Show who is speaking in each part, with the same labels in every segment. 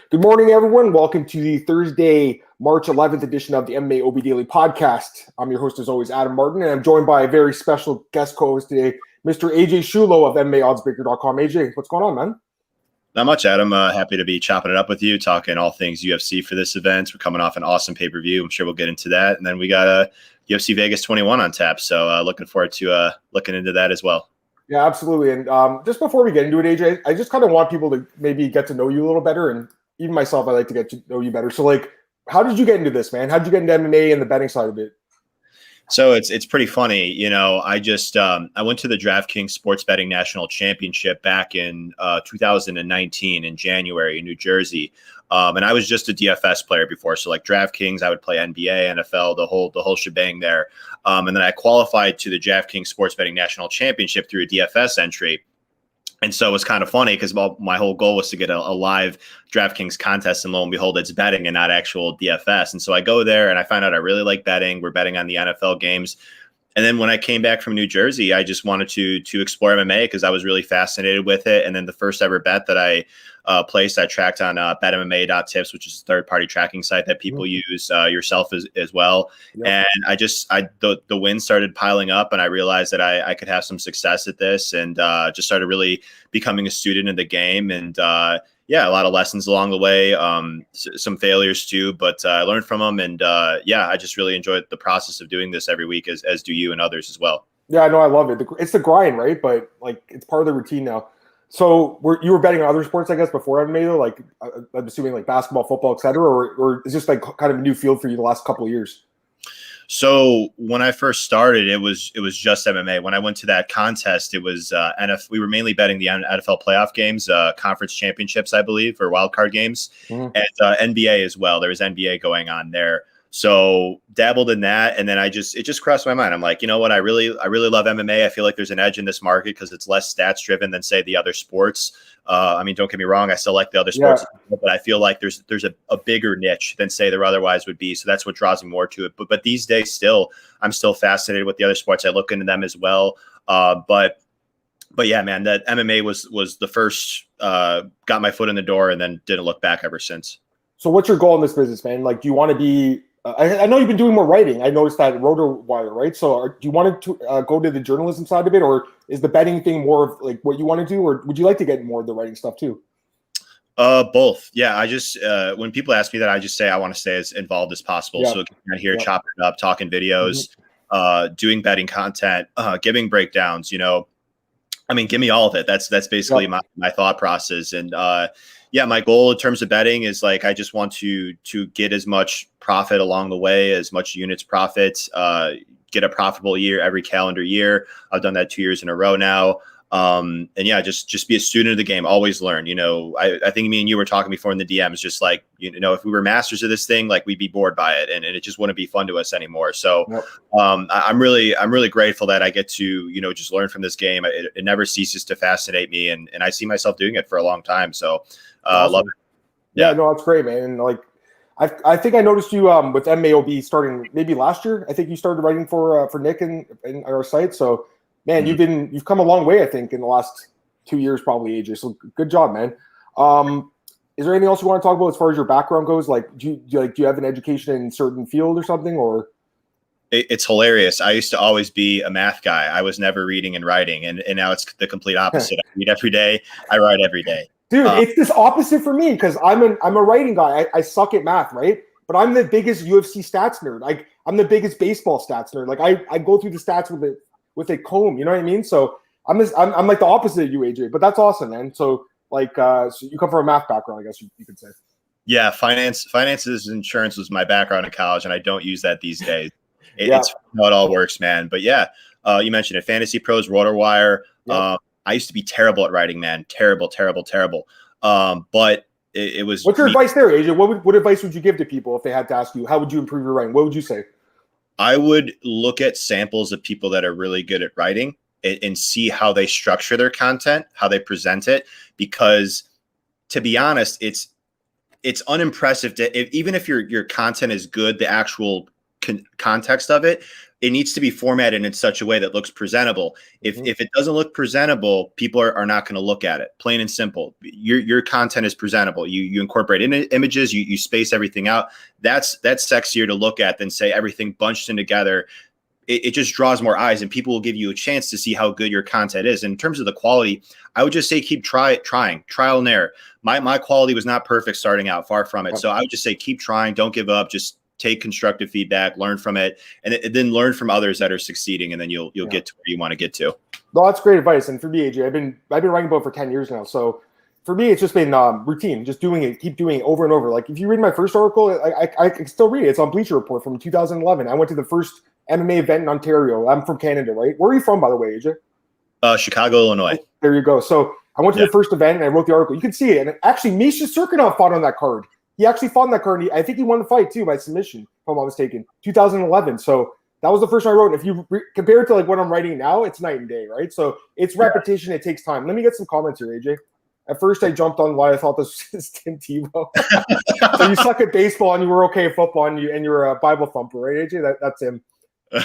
Speaker 1: Good morning, everyone. Welcome to the Thursday, March 11th edition of the MMAOB Daily Podcast. I'm your host, as always, Adam Martin, and I'm joined by a very special guest co-host today, Mr. AJ Schullo of MMAOddsbreaker.com. AJ, what's going on, man?
Speaker 2: Not much, Adam. Happy to be chopping it up with you, talking all things UFC for this event. We're coming off an awesome pay-per-view. I'm sure we'll get into that. And then we got UFC Vegas 21 on tap. So looking forward to looking into that as well.
Speaker 1: Yeah, absolutely. And just before we get into it, AJ, I just kind of want people to maybe get to know you a little better. And even myself, I like to get to know you better. So, like, how did you get into this, man? How did you get into MMA and the betting side of it?
Speaker 2: So it's pretty funny. You know, I just I went to the DraftKings Sports Betting National Championship back in 2019 in January in New Jersey. And I was just a DFS player before. So like DraftKings, I would play NBA, NFL, the whole shebang there. And then I qualified to the DraftKings Sports Betting National Championship through a DFS entry. And so it was kind of funny because my whole goal was to get a live DraftKings contest, and lo and behold, it's betting and not actual DFS. And so I go there and I find out I really like betting. We're betting on the NFL games. And then when I came back from New Jersey, I just wanted to explore MMA because I was really fascinated with it. And then the first ever bet that I placed, I tracked on betmma.tips, which is a third-party tracking site that people use, yourself as well. Yep. And the wins started piling up, and I realized that I could have some success at this, and just started really becoming a student in the game. And a lot of lessons along the way, some failures too, but I learned from them. And I just really enjoyed the process of doing this every week, as do you and others as well. Yeah,
Speaker 1: I know. I love it. It's the grind, right? But like, it's part of the routine now. So you were betting on other sports, I guess, before MMA, though? Like, I'm assuming like basketball, football, et cetera, or is this like kind of a new field for you the last couple of years?
Speaker 2: So when I first started, it was just MMA. When I went to that contest, it was we were mainly betting the NFL playoff games, conference championships, I believe, or wild card games, and NBA as well. There was NBA going on there. So dabbled in that, and then it just crossed my mind. I'm like, you know what? I really love MMA. I feel like there's an edge in this market because it's less stats driven than, say, the other sports. I mean, don't get me wrong. I still like the other sports, but I feel like there's a bigger niche than, say, there otherwise would be. So that's what draws me more to it. But these days, I'm still fascinated with the other sports. I look into them as well. But yeah, man, that MMA was the first, got my foot in the door, and then didn't look back ever since.
Speaker 1: So what's your goal in this business, man? Like, do you want to be I know you've been doing more writing. I noticed that RotoWire, right? So do you want to go to the journalism side of it, or is the betting thing more of like what you want to do, or would you like to get more of the writing stuff too?
Speaker 2: Both. Yeah. I just, when people ask me that, I just say I want to stay as involved as possible. So I'm here chopping it up, talking videos, doing betting content, giving breakdowns, I mean, give me all of it. That's basically my thought process. And, my goal in terms of betting is like, I just want to get as much profit along the way, as much units profits, get a profitable year every calendar year. I've done that 2 years in a row now. Just be a student of the game, always learn. I think me and you were talking before in the DMs, just like, if we were masters of this thing, like we'd be bored by it and it just wouldn't be fun to us anymore. So I'm really grateful that I get to, just learn from this game. It never ceases to fascinate me, and I see myself doing it for a long time. So
Speaker 1: awesome.
Speaker 2: Love it.
Speaker 1: Yeah, no, that's great, man. And like, I think I noticed you with MMAOB starting maybe last year. I think you started writing for Nick and our site. So man, you've come a long way, I think, in the last 2 years, probably, AJ. So good job, man. Is there anything else you want to talk about as far as your background goes? Like, do you have an education in a certain field or something, or?
Speaker 2: It's hilarious. I used to always be a math guy. I was never reading and writing, and now it's the complete opposite. I read every day. I write every day.
Speaker 1: Dude, it's this opposite for me because I'm a writing guy. I suck at math, right? But I'm the biggest UFC stats nerd. Like, I'm the biggest baseball stats nerd. Like, I go through the stats with a comb, you know what I mean? So I'm like the opposite of you, AJ, but that's awesome, man. So like, so you come from a math background, I guess you could say.
Speaker 2: Yeah. Finances, insurance was my background in college, and I don't use that these days. It's how it all works, man. But yeah, you mentioned it, Fantasy Pros, RotoWire. I used to be terrible at writing, man. Terrible. But it was.
Speaker 1: What's your advice there, AJ? What advice would you give to people if they had to ask you, how would you improve your writing? What would you say?
Speaker 2: I would look at samples of people that are really good at writing and see how they structure their content, how they present it. Because to be honest, it's unimpressive even if your content is good, the actual context of it it needs to be formatted in such a way that looks presentable. If it doesn't look presentable, people are not going to look at it. Plain and simple. Your content is presentable. You incorporate images, you space everything out. That's sexier to look at than say everything bunched in together. It just draws more eyes, and people will give you a chance to see how good your content is. In terms of the quality, I would just say keep trying, trial and error. My quality was not perfect starting out, far from it. So I would just say keep trying, don't give up, just take constructive feedback, learn from it, and then learn from others that are succeeding, and then you'll get to where you want to get to.
Speaker 1: No, that's great advice. And for me, AJ, I've been writing about for 10 years now. So for me, it's just been routine, just doing it, keep doing it over and over. Like if you read my first article, I can still read it. It's on Bleacher Report from 2011. I went to the first MMA event in Ontario. I'm from Canada, right? Where are you from, by the way, AJ?
Speaker 2: Chicago, Illinois.
Speaker 1: There you go. So I went to the first event and I wrote the article. You can see it. And actually, Misha Serkinov fought on that card. He actually fought on that card. I think he won the fight too by submission, if I'm not mistaken. 2011. So that was the first one I wrote. And if you compare it to like what I'm writing now, it's night and day, right? So it's repetition. It takes time. Let me get some comments here, AJ. At first, I jumped on why I thought this was Tim Tebow. So you suck at baseball and you were okay at football and you're a Bible thumper, right, AJ? That's him.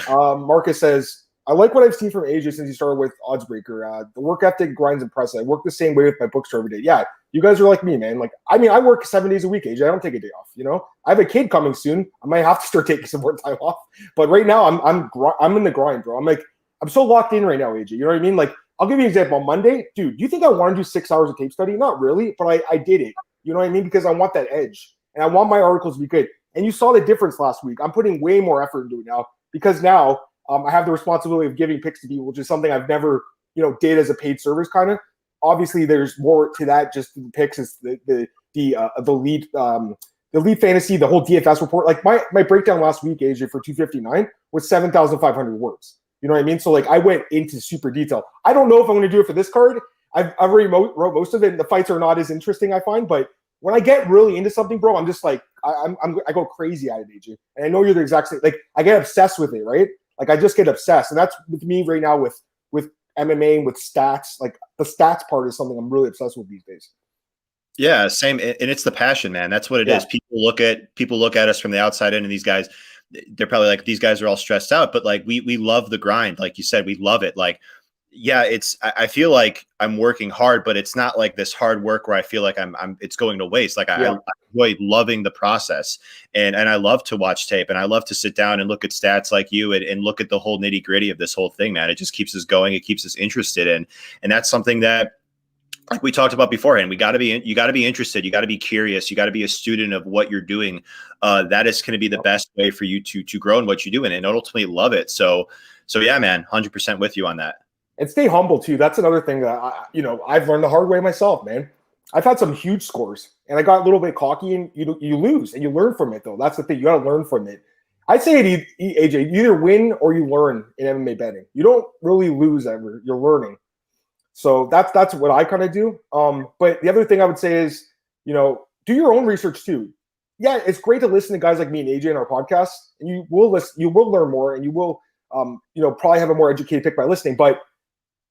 Speaker 1: Marcus says, I like what I've seen from AJ since he started with Oddsbreaker. The work ethic grinds impressive. I work the same way with my bookstore every day. Yeah, you guys are like me, man. Like, I mean, I work 7 days a week, AJ. I don't take a day off. You know, I have a kid coming soon. I might have to start taking some more time off. But right now, I'm in the grind, bro. I'm so locked in right now, AJ. You know what I mean? Like, I'll give you an example. On Monday, dude, do you think I want to do 6 hours of tape study? Not really, but I did it. You know what I mean? Because I want that edge, and I want my articles to be good. And you saw the difference last week. I'm putting way more effort into it now because now I have the responsibility of giving picks to people, which is something I've never, did as a paid service kind of. Obviously, there's more to that. Just the picks is the lead fantasy, the whole DFS report. Like my breakdown last week, AJ, for 259 was 7,500 words. You know what I mean? So like I went into super detail. I don't know if I'm going to do it for this card. I've already wrote most of it. And the fights are not as interesting, I find. But when I get really into something, bro, I'm just like I go crazy at it, AJ. And I know you're the exact same. Like I get obsessed with it, right? Like I just get obsessed, and that's with me right now with MMA and with stats. Like the stats part is something I'm really obsessed with these days.
Speaker 2: Yeah, same, and it's the passion, man. That's what it is. People look at us from the outside in, and these guys, they're probably like, these guys are all stressed out, but like we love the grind. Like you said, we love it. Like, yeah, I feel like I'm working hard, but it's not like this hard work where I feel like it's going to waste. Like I enjoy loving the process, and I love to watch tape, and I love to sit down and look at stats like you and look at the whole nitty gritty of this whole thing, man. It just keeps us going. It keeps us interested in, and that's something that, like we talked about beforehand, you got to be interested. You got to be curious. You got to be a student of what you're doing. That is going to be the best way for you to grow in what you do and ultimately love it. So yeah, man, 100% with you on that.
Speaker 1: And stay humble too. That's another thing that I've learned the hard way myself, man. I've had some huge scores, and I got a little bit cocky, and you lose, and you learn from it though. That's the thing. You got to learn from it. I'd say it, AJ, you either win or you learn in MMA betting. You don't really lose ever. You're learning. So that's what I kind of do. But the other thing I would say is, do your own research too. Yeah, it's great to listen to guys like me and AJ in our podcast, and you will learn more, and you will, probably have a more educated pick by listening. But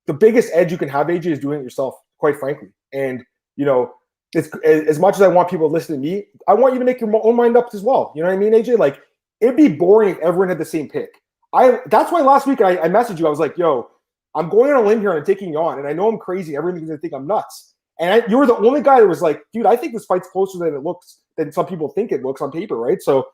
Speaker 1: the biggest edge you can have, AJ, is doing it yourself, quite frankly. And, it's as much as I want people to listen to me, I want you to make your own mind up as well. You know what I mean, AJ? Like, it'd be boring if everyone had the same pick. That's why last week I messaged you. I was like, yo, I'm going on a limb here and I'm taking you on. And I know I'm crazy. Everyone's going to think I'm nuts. And you were the only guy that was like, dude, I think this fight's closer than it looks, than some people think it looks on paper, right? So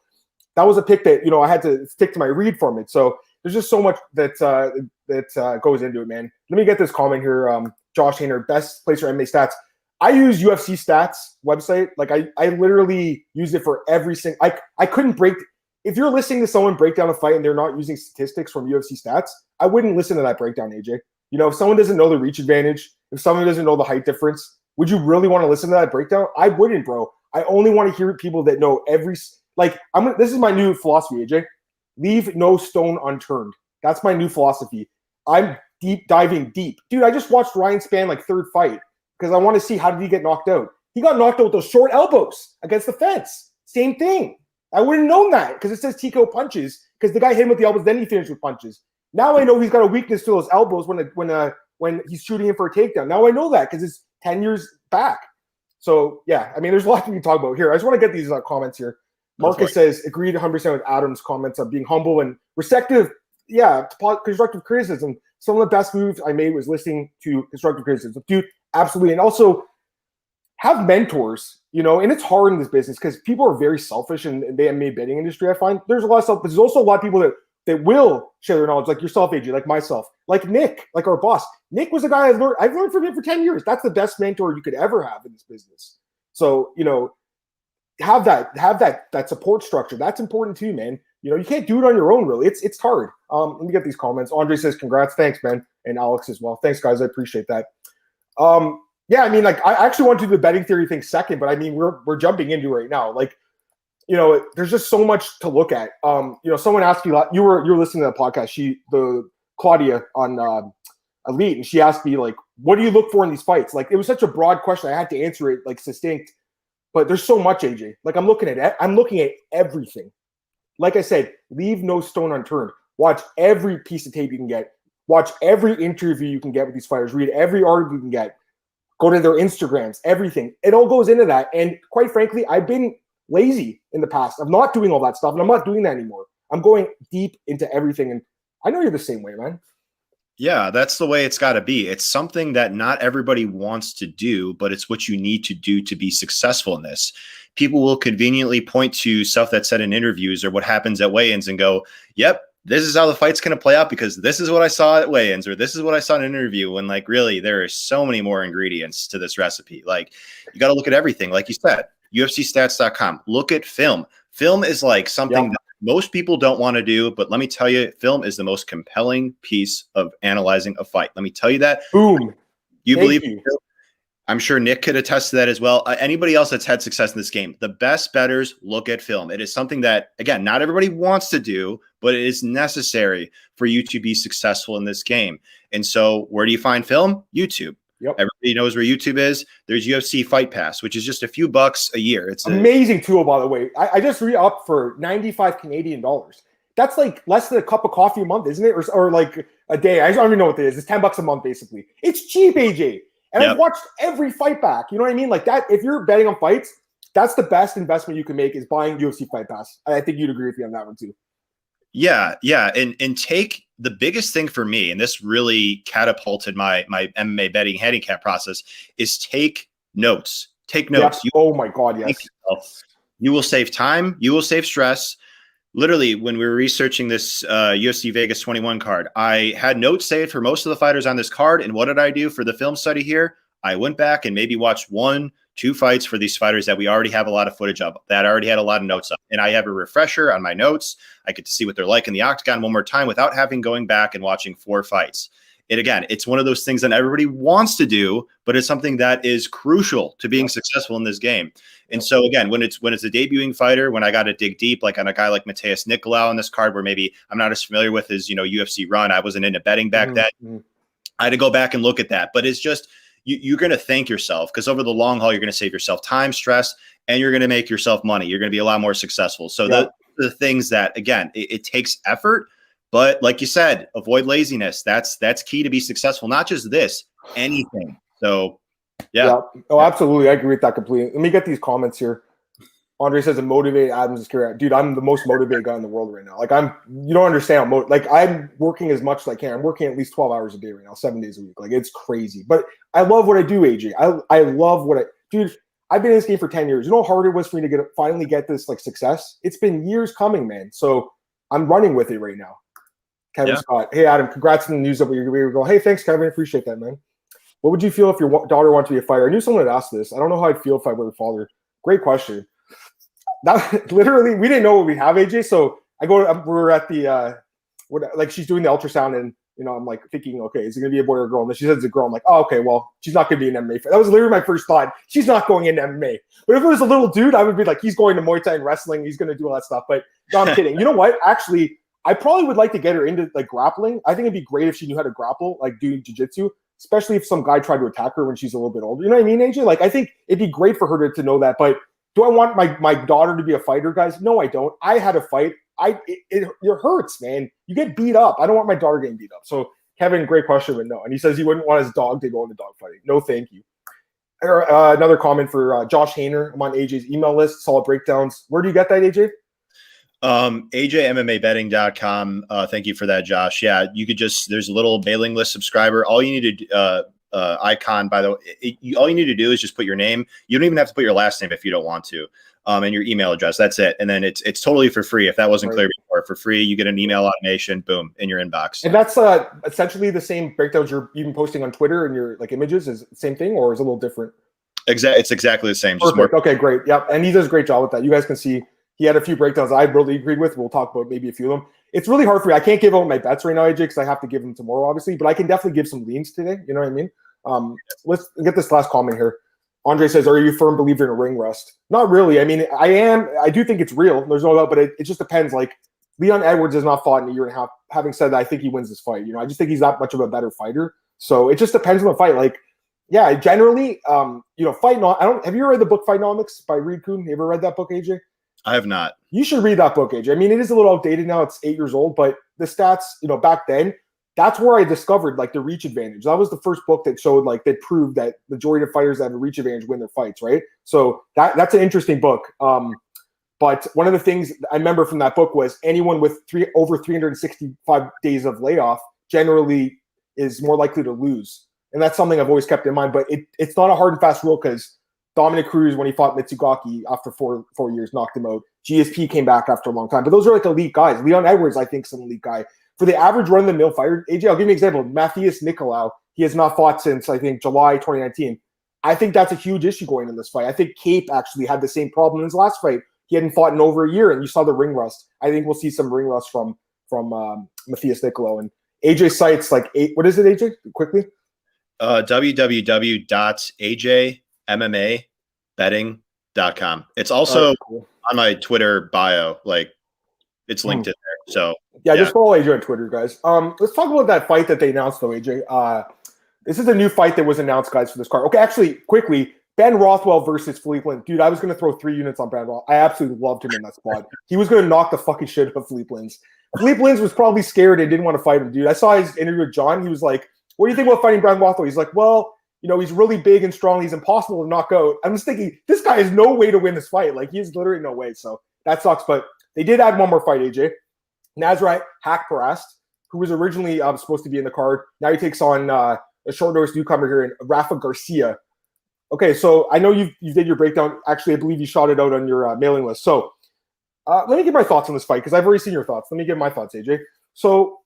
Speaker 1: that was a pick that, I had to stick to my read from it. So there's just so much that goes into it, man. Let me get this comment here. Josh Hainer, best place for MMA stats. I use UFC stats website. Like I literally use it for every single. I couldn't break. If you're listening to someone break down a fight and they're not using statistics from UFC stats, I wouldn't listen to that breakdown, AJ. If someone doesn't know the reach advantage, if someone doesn't know the height difference, would you really want to listen to that breakdown? I wouldn't, bro. I only want to hear people that know this is my new philosophy, AJ. Leave no stone unturned. That's my new philosophy. I'm diving deep. Dude, I just watched Ryan Spann third fight because I want to see how did he get knocked out. He got knocked out with those short elbows against the fence. Same thing. I wouldn't have known that because it says TKO punches because the guy hit him with the elbows, then he finished with punches. Now I know he's got a weakness to those elbows when he's shooting him for a takedown. Now I know that because it's 10 years back. So, yeah, I mean, there's a lot we can talk about here. I just want to get these comments here. Marcus says, agreed 100% with Adam's comments of being humble and receptive constructive criticism. Some of the best moves I made was listening to constructive criticism. Dude, absolutely. And also have mentors, and it's hard in this business because people are very selfish in the MMA betting industry. I find there's a lot of stuff, but there's also a lot of people that will share their knowledge, like yourself, AJ, like myself, like Nick, like our boss. Nick was a guy I've learned from him for 10 years. That's the best mentor you could ever have in this business. So, have that support structure. That's important too, man. You can't do it on your own, really. It's hard. Let me get these comments. Andre says, congrats. Thanks, man. And Alex as well. Thanks, guys. I appreciate that. Yeah, I mean, like, I actually want to do the betting theory thing second, but I mean, we're jumping into it right now. Like, there's just so much to look at. Someone asked me, you were listening to the podcast, Claudia on Elite, and she asked me, like, what do you look for in these fights? Like, it was such a broad question. I had to answer it, like, succinct. But there's so much, AJ. Like, I'm looking at everything. Like I said, leave no stone unturned. Watch every piece of tape you can get. Watch every interview you can get with these fighters. Read every article you can get. Go to their Instagrams, everything. It all goes into that. And quite frankly, I've been lazy in the past. I'm not doing all that stuff, and I'm not doing that anymore. I'm going deep into everything. And I know you're the same way, man.
Speaker 2: Yeah, that's the way it's got to be. It's something that not everybody wants to do, but it's what you need to do to be successful in this. People will conveniently point to stuff that's said in interviews or what happens at weigh-ins and go, yep, this is how the fight's going to play out because this is what I saw at weigh-ins or this is what I saw in an interview. When, like, really, there are so many more ingredients to this recipe. Like, you got to look at everything. Like you said, UFCstats.com, look at film. Film is like something that most people don't want to do, but let me tell you, film is the most compelling piece of analyzing a fight. Let me tell you that.
Speaker 1: Boom.
Speaker 2: You believe me? I'm sure Nick could attest to that as well. Anybody else that's had success in this game, the best bettors look at film. It is something that, again, not everybody wants to do, but it is necessary for you to be successful in this game. And so where do you find film? YouTube.
Speaker 1: Yep.
Speaker 2: Everybody knows where YouTube is. There's UFC Fight Pass, which is just a few bucks a year. It's
Speaker 1: amazing tool, by the way. I just re-upped for 95 Canadian dollars. That's like less than a cup of coffee a month, isn't it? Or like a day. I don't even know what it is. It's $10 a month, basically. It's cheap, AJ. And I've watched every fight back. You know what I mean? Like that, if you're betting on fights, that's the best investment you can make is buying UFC Fight Pass. I think you'd agree with me on that one too.
Speaker 2: Yeah. And take the biggest thing for me, and this really catapulted my MMA betting handicap process, is take notes. Take notes.
Speaker 1: Yeah. Oh my God, yes.
Speaker 2: You will save time. You will save stress. Literally, when we were researching this UFC Vegas 21 card, I had notes saved for most of the fighters on this card. And what did I do for the film study here? I went back and maybe watched 1-2 fights for these fighters that we already have a lot of footage of, that I already had a lot of notes of. And I have a refresher on my notes. I get to see what they're like in the octagon one more time without having going back and watching 4 fights. And again, it's one of those things that everybody wants to do, but it's something that is crucial to being successful in this game. And so again, when it's a debuting fighter, when I got to dig deep, like on a guy like Mateus Nicolau on this card, where maybe I'm not as familiar with his, UFC run. I wasn't into betting back then. I had to go back and look at that. But it's just, you're going to thank yourself, because over the long haul, you're going to save yourself time, stress, and you're going to make yourself money. You're going to be a lot more successful. So the things that, again, it takes effort. But like you said, avoid laziness. That's key to be successful. Not just this, anything. So, yeah.
Speaker 1: Oh, absolutely. I agree with that completely. Let me get these comments here. Andre says, "I'm motivated. Adam's career." Dude, I'm the most motivated guy in the world right now. Like, you don't understand. I'm working as much as I can. I'm working at least 12 hours a day right now, 7 days a week. Like, it's crazy. But I love what I do, AJ. I love dude, I've been in this game for 10 years. You know how hard it was for me to finally get this like success? It's been years coming, man. So I'm running with it right now. Kevin Scott. Hey, Adam, congrats on the news that we were going. Hey, thanks, Kevin. Appreciate that, man. What would you feel if your daughter wanted to be a fighter? I knew someone had asked this. I don't know how I'd feel if I were a father. Great question. That literally, we didn't know what we have, AJ. So we're at the, she's doing the ultrasound, and, I'm like thinking, okay, is it going to be a boy or a girl? And then she says it's a girl. I'm like, oh, okay, well, she's not going to be an MMA fighter. That was literally my first thought. She's not going into MMA. But if it was a little dude, I would be like, he's going to Muay Thai and wrestling. He's going to do all that stuff. But no, I'm kidding. You know what? Actually, I probably would like to get her into like grappling. I think it'd be great if she knew how to grapple, like doing jiu-jitsu, especially if some guy tried to attack her when she's a little bit older. You know what I mean, AJ? Like, I think it'd be great for her to know that. But do I want my daughter to be a fighter, guys? No, I don't. I had a fight. It hurts, man. You get beat up. I don't want my daughter getting beat up. So, Kevin, great question, but no. And he says he wouldn't want his dog to go into dog fighting. No, thank you. Another comment for Josh Hayner. I'm on AJ's email list. Solid breakdowns. Where do you get that, AJ?
Speaker 2: AJMMABetting.com. Thank you for that, Josh. Yeah, you could there's a little mailing list subscriber. All you need to icon, by the way, all you need to do is just put your name. You don't even have to put your last name if you don't want to, and your email address. That's it. And then it's totally for free. If that wasn't clear before, for free, you get an email automation, boom, in your inbox.
Speaker 1: And that's essentially the same breakdowns you're even posting on Twitter and your like images. Is it the same thing or is it a little different?
Speaker 2: It's exactly the same.
Speaker 1: Just more. Okay, great. Yep. And he does a great job with that. You guys can see he had a few breakdowns I really agreed with. We'll talk about maybe a few of them. It's really hard for me. I can't give out my bets right now, AJ, because I have to give them tomorrow, obviously. But I can definitely give some leans today. You know what I mean? Let's get this last comment here. Andre says, "Are you a firm believer in a ring rust?" Not really. I mean, I am. I do think it's real. There's no doubt, but it just depends. Like Leon Edwards has not fought in a year and a half. Having said that, I think he wins this fight. You know, I just think he's that much of a better fighter. So it just depends on the fight. Like, yeah, generally, fight. Have you ever read the book Fightnomics by Reed Kuhn? You ever read that book, AJ?
Speaker 2: I have not.
Speaker 1: You should read that book, AJ. I mean, it is a little outdated now. It's 8 years old, but the stats, back then, that's where I discovered like the reach advantage. That was the first book that showed like they proved that majority of fighters that have a reach advantage win their fights, right? So that's an interesting book. But one of the things I remember from that book was anyone with over 365 days of layoff generally is more likely to lose. And that's something I've always kept in mind. But it's not a hard and fast rule because Dominic Cruz, when he fought Mitsugaki after four years, knocked him out. GSP came back after a long time. But those are like elite guys. Leon Edwards, I think, is an elite guy. For the average run-of-the-mill fighter, AJ, I'll give you an example. Matthias Nicolau, he has not fought since, I think, July 2019. I think that's a huge issue going in this fight. I think Cape actually had the same problem in his last fight. He hadn't fought in over a year, and you saw the ring rust. I think we'll see some ring rust from Matthias Nicolau. And AJ cites like what is it, AJ? Quickly.
Speaker 2: www.ajmmabetting.com. It's also cool. On my Twitter bio. Like it's linked in there. So
Speaker 1: yeah, just follow AJ on Twitter, guys. Let's talk about that fight that they announced, though, AJ. This is a new fight that was announced, guys, for this card. Okay, actually, quickly, Ben Rothwell versus Philippe Lins. Dude, I was going to throw 3 units on Ben Rothwell. I absolutely loved him in that spot. He was going to knock the fucking shit out of Philippe Lins. Philippe Lins was probably scared and didn't want to fight him, dude. I saw his interview with John. He was like, what do you think about fighting Ben Rothwell? He's like, well, he's really big and strong. He's impossible to knock out. I'm just thinking, this guy has no way to win this fight. Like, he has literally no way. So that sucks. But they did add one more fight, AJ. Nasrat Haqparast, who was originally supposed to be in the card. Now he takes on a short notice newcomer here, Rafa Garcia. Okay, so I know you did your breakdown. Actually, I believe you shot it out on your mailing list. So let me give my thoughts on this fight because I've already seen your thoughts. Let me give my thoughts, AJ. So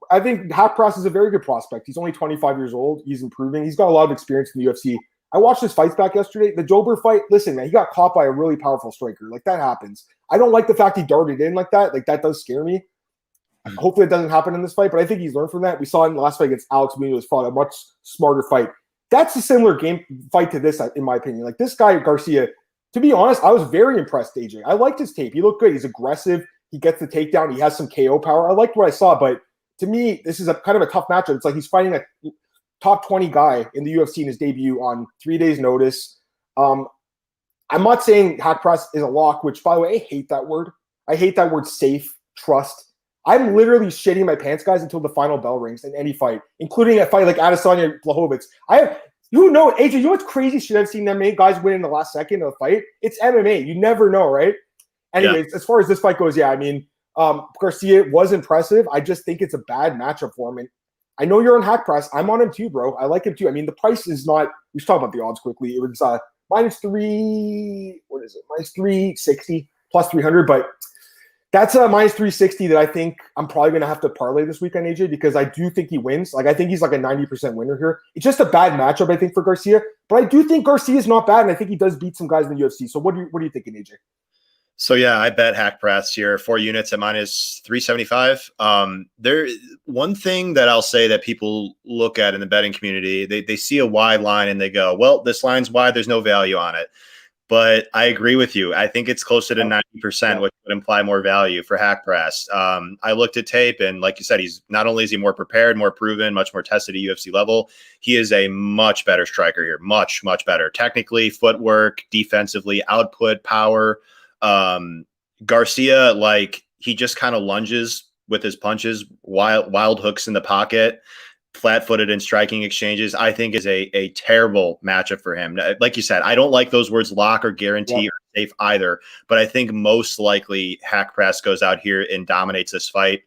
Speaker 1: I think Haqparast is a very good prospect. He's only 25 years old. He's improving. He's got a lot of experience in the UFC. I watched his fights back yesterday. The Jober fight, listen, man, he got caught by a really powerful striker. Like, that happens. I don't like the fact he darted in like that. Like, that does scare me. Hopefully it doesn't happen in this fight, but I think he's learned from that. We saw in the last fight against Alex Munoz fought a much smarter fight. That's a similar game fight to this, in my opinion. Like, this guy, Garcia, to be honest, I was very impressed, AJ. I liked his tape. He looked good. He's aggressive. He gets the takedown. He has some KO power. I liked what I saw, but to me, this is a kind of a tough matchup. It's like he's fighting a top 20 guy in the UFC in his debut on 3 days' notice. I'm not saying Haqparast is a lock, which, by the way, I hate that word. I hate that word safe, trust. I'm literally shitting my pants, guys, until the final bell rings in any fight, including a fight like Adesanya Blachowicz. You know, AJ, you know what's crazy shit I've seen MMA guys win in the last second of a fight? It's MMA. You never know, right? Anyways, As far as this fight goes, yeah, I mean, Garcia was impressive. I just think it's a bad matchup for him. And I know you're on Haqparast. I'm on him too, bro. I like him too. I mean, the price is not – we should talk about the odds quickly. It was -360 plus 300, but that's a -360 that I think I'm probably going to have to parlay this weekend, AJ, because I do think he wins. Like, I think he's like a 90% winner here. It's just a bad matchup, I think, for Garcia. But I do think Garcia is not bad, and I think he does beat some guys in the UFC. So what are you thinking, AJ?
Speaker 2: So yeah, I bet Haqparast here, 4 units at -375. One thing that I'll say that people look at in the betting community, they see a wide line and they go, well, this line's wide, there's no value on it. But I agree with you. I think it's closer to 90%, which would imply more value for Haqparast. I looked at tape, and like you said, he's not only is he more prepared, more proven, much more tested at UFC level, he is a much better striker here, much, much better. Technically, footwork, defensively, output, power. Garcia, like, he just kind of lunges with his punches, wild hooks in the pocket, flat-footed in striking exchanges. I think is a terrible matchup for him. Like you said, I don't like those words lock or guarantee or safe either. But I think most likely Haqparast goes out here and dominates this fight.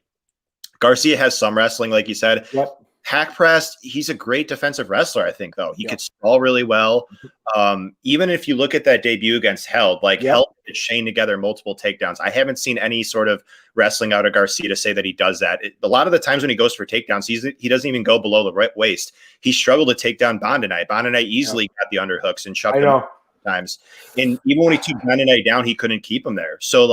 Speaker 2: Garcia has some wrestling, like you said.
Speaker 1: Yep.
Speaker 2: Haqparast, he's a great defensive wrestler, I think, though. He could sprawl really well. Even if you look at that debut against Held, Held could chain together multiple takedowns. I haven't seen any sort of wrestling out of Garcia to say that he does that. A lot of the times when he goes for takedowns, he doesn't even go below the right waist. He struggled to take down Bondanite. Bondanite easily got the underhooks and shoved him times. And even when he took Bondanite down, he couldn't keep him there. So,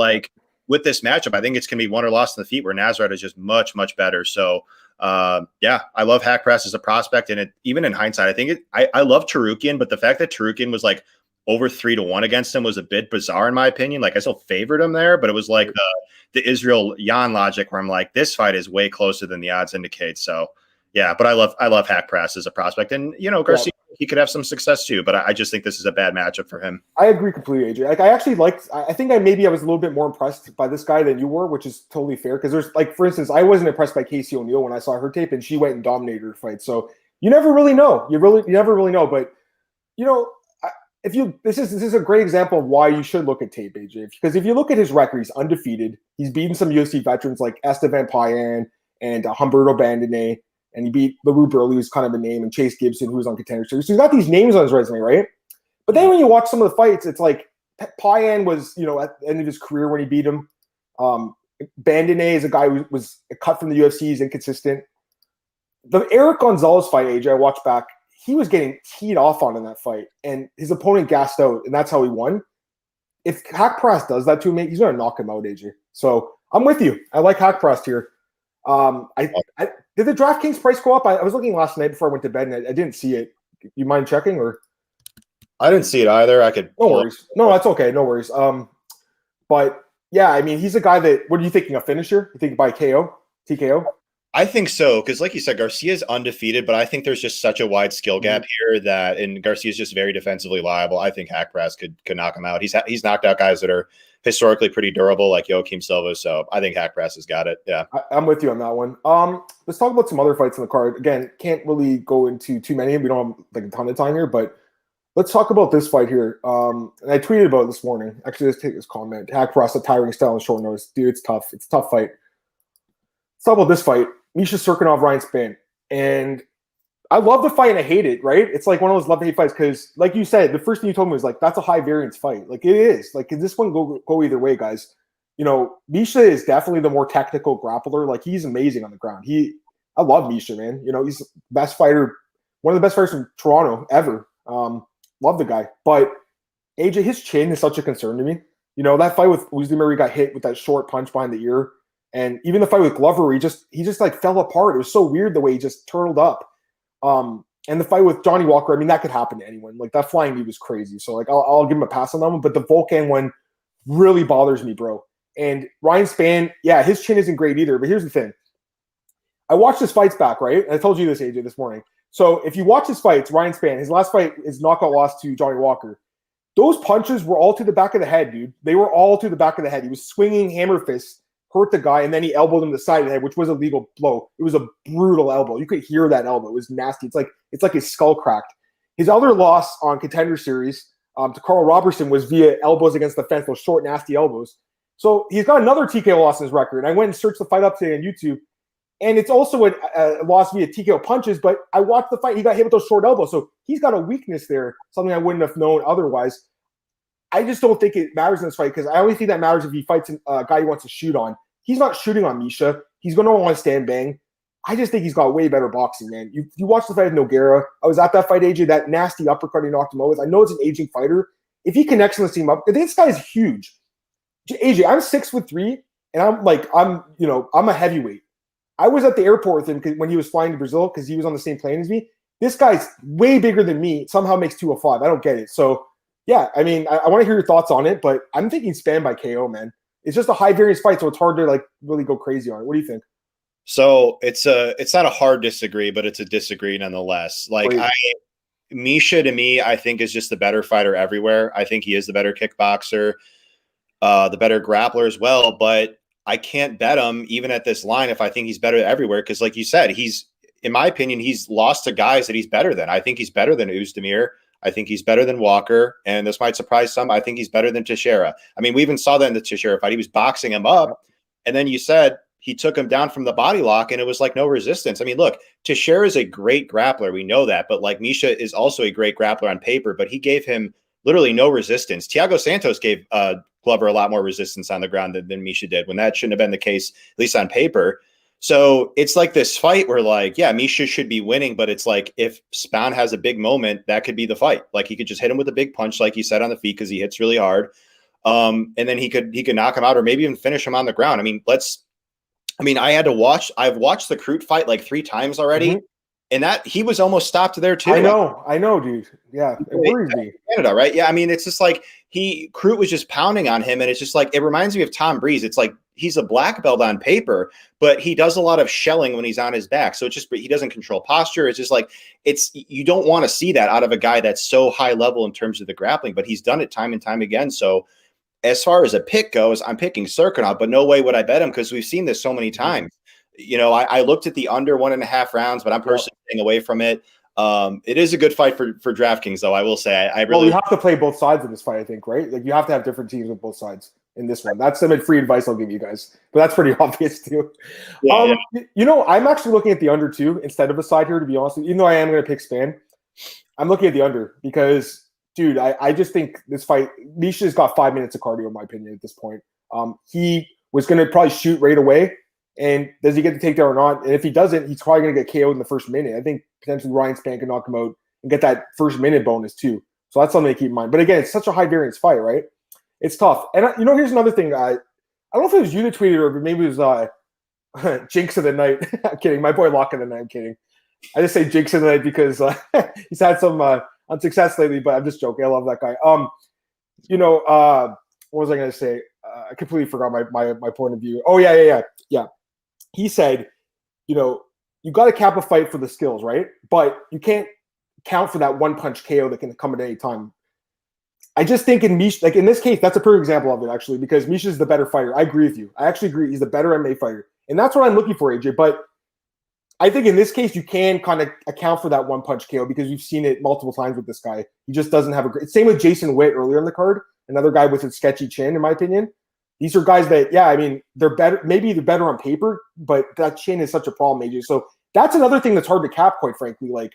Speaker 2: with this matchup, I think it's going to be won or lost in the feet, where Nasrat is just much, much better. So, I love Haqparast as a prospect, and even in hindsight, I think I love Tarukian, but the fact that Tarukian was over 3-1 against him was a bit bizarre in my opinion. I still favored him there, but it was the Israel Jan logic where I'm like, this fight is way closer than the odds indicate. So yeah, but I love Haqparast as a prospect, and Garcia, he could have some success too, but I just think this is a bad matchup for him.
Speaker 1: I agree completely, AJ. I think I was a little bit more impressed by this guy than you were, which is totally fair. Because there's for instance, I wasn't impressed by Casey O'Neill when I saw her tape, and she went and dominated her fight. So you never really know. You never really know. But this is a great example of why you should look at tape, AJ. Because if you look at his record, he's undefeated. He's beaten some UFC veterans like Esteban Payan and Humberto Bandone. And he beat LaRue Burley, who's kind of a name, and Chase Gibson, who was on Contender Series. So he's got these names on his resume, right? But then when you watch some of the fights, it's like Payan was, at the end of his career when he beat him. Bandone is a guy who was cut from the UFC. He's inconsistent. The Eric Gonzalez fight, AJ, I watched back. He was getting teed off on in that fight, and his opponent gassed out, and that's how he won. If Haqparast does that to him, he's going to knock him out, AJ. So I'm with you. I like Haqparast here. Did the DraftKings price go up? I was looking last night before I went to bed, and I didn't see it. You mind checking? Or
Speaker 2: I didn't see it either. I could.
Speaker 1: No worries. No, that's okay. No worries. But yeah, I mean, he's a guy that. What are you thinking? A finisher? You think by KO, TKO?
Speaker 2: I think so, because like you said, Garcia's undefeated, but I think there's just such a wide skill gap here and Garcia's just very defensively liable. I think Haqparast could knock him out. He's knocked out guys that are historically pretty durable, like Joaquim Silva. So I think Haqparast has got it. Yeah,
Speaker 1: I'm with you on that one. Let's talk about some other fights in the card. Again, can't really go into too many. We don't have a ton of time here, but let's talk about this fight here. And I tweeted about it this morning. Actually, let's take this comment. Haqparast, a tiring style and short notice. Dude, it's tough. It's a tough fight. Let's talk about this fight. Misha Cirkunov, Ryan Spann. And I love the fight and I hate it, right? It's like one of those love-hate fights because, like you said, the first thing you told me was that's a high-variance fight. It is. Can this one go either way, guys? Misha is definitely the more technical grappler. He's amazing on the ground. I love Misha, man. He's the best fighter, one of the best fighters from Toronto ever. Love the guy. But AJ, his chin is such a concern to me. That fight with Uzdemir, he got hit with that short punch behind the ear. And even the fight with Glover, he just fell apart. It was so weird the way he just turtled up. And the fight with Johnny Walker, I mean, that could happen to anyone. That flying knee was crazy. So I'll give him a pass on that one. But the Volkan one really bothers me, bro. And Ryan Spann, yeah, his chin isn't great either. But here's the thing. I watched his fights back, right? And I told you this, AJ, this morning. So if you watch his fights, Ryan Spann, his last fight is knockout loss to Johnny Walker. Those punches were all to the back of the head, dude. They were all to the back of the head. He was swinging hammer fists, hurt the guy, and then he elbowed him to the side of the head, which was a legal blow. It was a brutal elbow. You could hear that elbow. It was nasty. It's like his skull cracked. His other loss on Contender Series to Carl Robertson was via elbows against the fence, those short, nasty elbows. So he's got another TKO loss in his record. I went and searched the fight up today on YouTube, and it's also a loss via TKO punches, but I watched the fight. He got hit with those short elbows. So he's got a weakness there, something I wouldn't have known otherwise. I just don't think it matters in this fight because I only think that matters if he fights a guy he wants to shoot on. He's not shooting on Misha. He's going to want to stand bang. I just think he's got way better boxing, man. You watch the fight with Nogueira. I was at that fight, AJ, that nasty uppercut he knocked him out with. I know it's an aging fighter. If he connects and lets him up, this guy is huge. AJ, I'm 6'3", and I'm a heavyweight. I was at the airport with him when he was flying to Brazil because he was on the same plane as me. This guy's way bigger than me. Somehow makes 205. I don't get it. So, yeah, I mean, I want to hear your thoughts on it, but I'm thinking Spann by KO, man. It's just a high variance fight, so it's hard to really go crazy on it. What do you think?
Speaker 2: So it's not a hard disagree, but it's a disagree nonetheless. Misha to me, I think is just the better fighter everywhere. I think he is the better kickboxer, the better grappler as well. But I can't bet him even at this line if I think he's better everywhere. Because like you said, in my opinion, he's lost to guys that he's better than. I think he's better than Uzdemir. I think he's better than Walker, and this might surprise some. I think he's better than Teixeira. I mean, we even saw that in the Teixeira fight. He was boxing him up, and then you said he took him down from the body lock, and it was like no resistance. I mean, look, Teixeira is a great grappler. We know that, but like Misha is also a great grappler on paper, but he gave him literally no resistance. Thiago Santos gave Glover a lot more resistance on the ground than Misha did, when that shouldn't have been the case, at least on paper. So it's like this fight where, like, yeah, Misha should be winning, but it's like if Spawn has a big moment, that could be the fight. Like he could just hit him with a big punch, like you said, on the feet, because he hits really hard. And then he could knock him out, or maybe even finish him on the ground. I mean, I've watched the Crute fight like 3 times already. And that he was almost stopped there too.
Speaker 1: I know, dude. Yeah, it worries me.
Speaker 2: Canada, right? Yeah, I mean, it's just like Crute was just pounding on him, and it's just like it reminds me of Tom Breeze. It's like he's a black belt on paper, but he does a lot of shelling when he's on his back. So it's just he doesn't control posture. It's just like you don't want to see that out of a guy that's so high level in terms of the grappling, but he's done it time and time again. So as far as a pick goes, I'm picking Serkinov, but no way would I bet him, because we've seen this so many times. You know, I looked at the under 1.5 rounds, but I'm personally staying away from it. It is a good fight for DraftKings, though. I will say,
Speaker 1: well, you have to play both sides in this fight, I think, right? Like you have to have different teams with both sides in this one. That's some free advice I'll give you guys, but that's pretty obvious too. You know, I'm actually looking at the under too instead of a side here, to be honest. Even though I am going to pick Span, I'm looking at the under because, dude, I just think this fight, Misha's got 5 minutes of cardio, in my opinion, at this point. He was going to probably shoot right away. And does he get the takedown or not? And if he doesn't, he's probably going to get KO'd in the first minute. I think potentially Ryan Spann can knock him out and get that first minute bonus too. So that's something to keep in mind. But again, it's such a high variance fight, right? It's tough. And you know, here's another thing. I don't know if it was you that tweeted or maybe it was Jinx of the Night. I'm kidding. My boy Lock of the Night. I'm kidding. I just say Jinx of the Night because he's had some unsuccess lately, but I'm just joking. I love that guy. You know, what was I going to say? I completely forgot my point of view. Oh, yeah. He said, you know, you got to cap a fight for the skills, right? But you can't count for that one punch KO that can come at any time. I just think in Misha, like in this case, that's a perfect example of it, actually, because Misha's the better fighter. I agree with you. I actually agree. He's the better MMA fighter. And that's what I'm looking for, AJ. But I think in this case, you can kind of account for that one punch KO because we've seen it multiple times with this guy. He just doesn't have a great. Same with Jason Witt earlier in the card, another guy with a sketchy chin, in my opinion. These are guys that, yeah, I mean, they're better. Maybe they're better on paper, but that chin is such a problem, AJ. So that's another thing that's hard to cap, quite frankly. Like,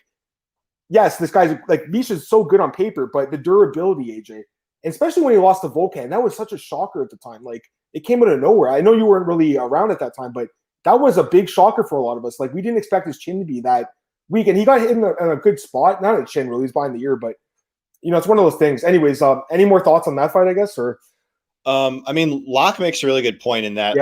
Speaker 1: yes, this guy's like Misha's so good on paper, but the durability, AJ, and especially when he lost to Volkan, that was such a shocker at the time. Like, it came out of nowhere. I know you weren't really around at that time, but that was a big shocker for a lot of us. Like, we didn't expect his chin to be that weak, and he got hit in a good spot. Not a chin, really. He's behind the ear, but you know, it's one of those things. Anyways, any more thoughts on that fight? I guess or.
Speaker 2: I mean, Locke makes a really good point in that.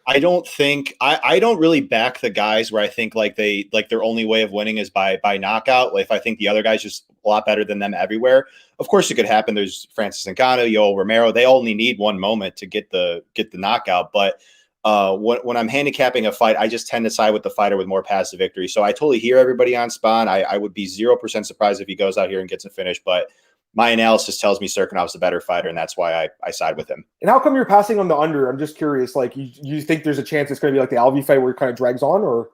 Speaker 2: I don't think I don't really back the guys where I think like their only way of winning is by knockout. Like if I think the other guy's just a lot better than them everywhere. Of course, it could happen. There's Francis Ngannou, Yoel Romero. They only need one moment to get the knockout. But when I'm handicapping a fight, I just tend to side with the fighter with more passive victory. So I totally hear everybody on Spawn. I would be 0% surprised if he goes out here and gets a finish, but my analysis tells me Serkinov's a better fighter, and that's why I side with him. And
Speaker 1: how come you're passing on the under? I'm just curious. Like, you think there's a chance it's going to be like the Alvey fight where it kind of drags on, or?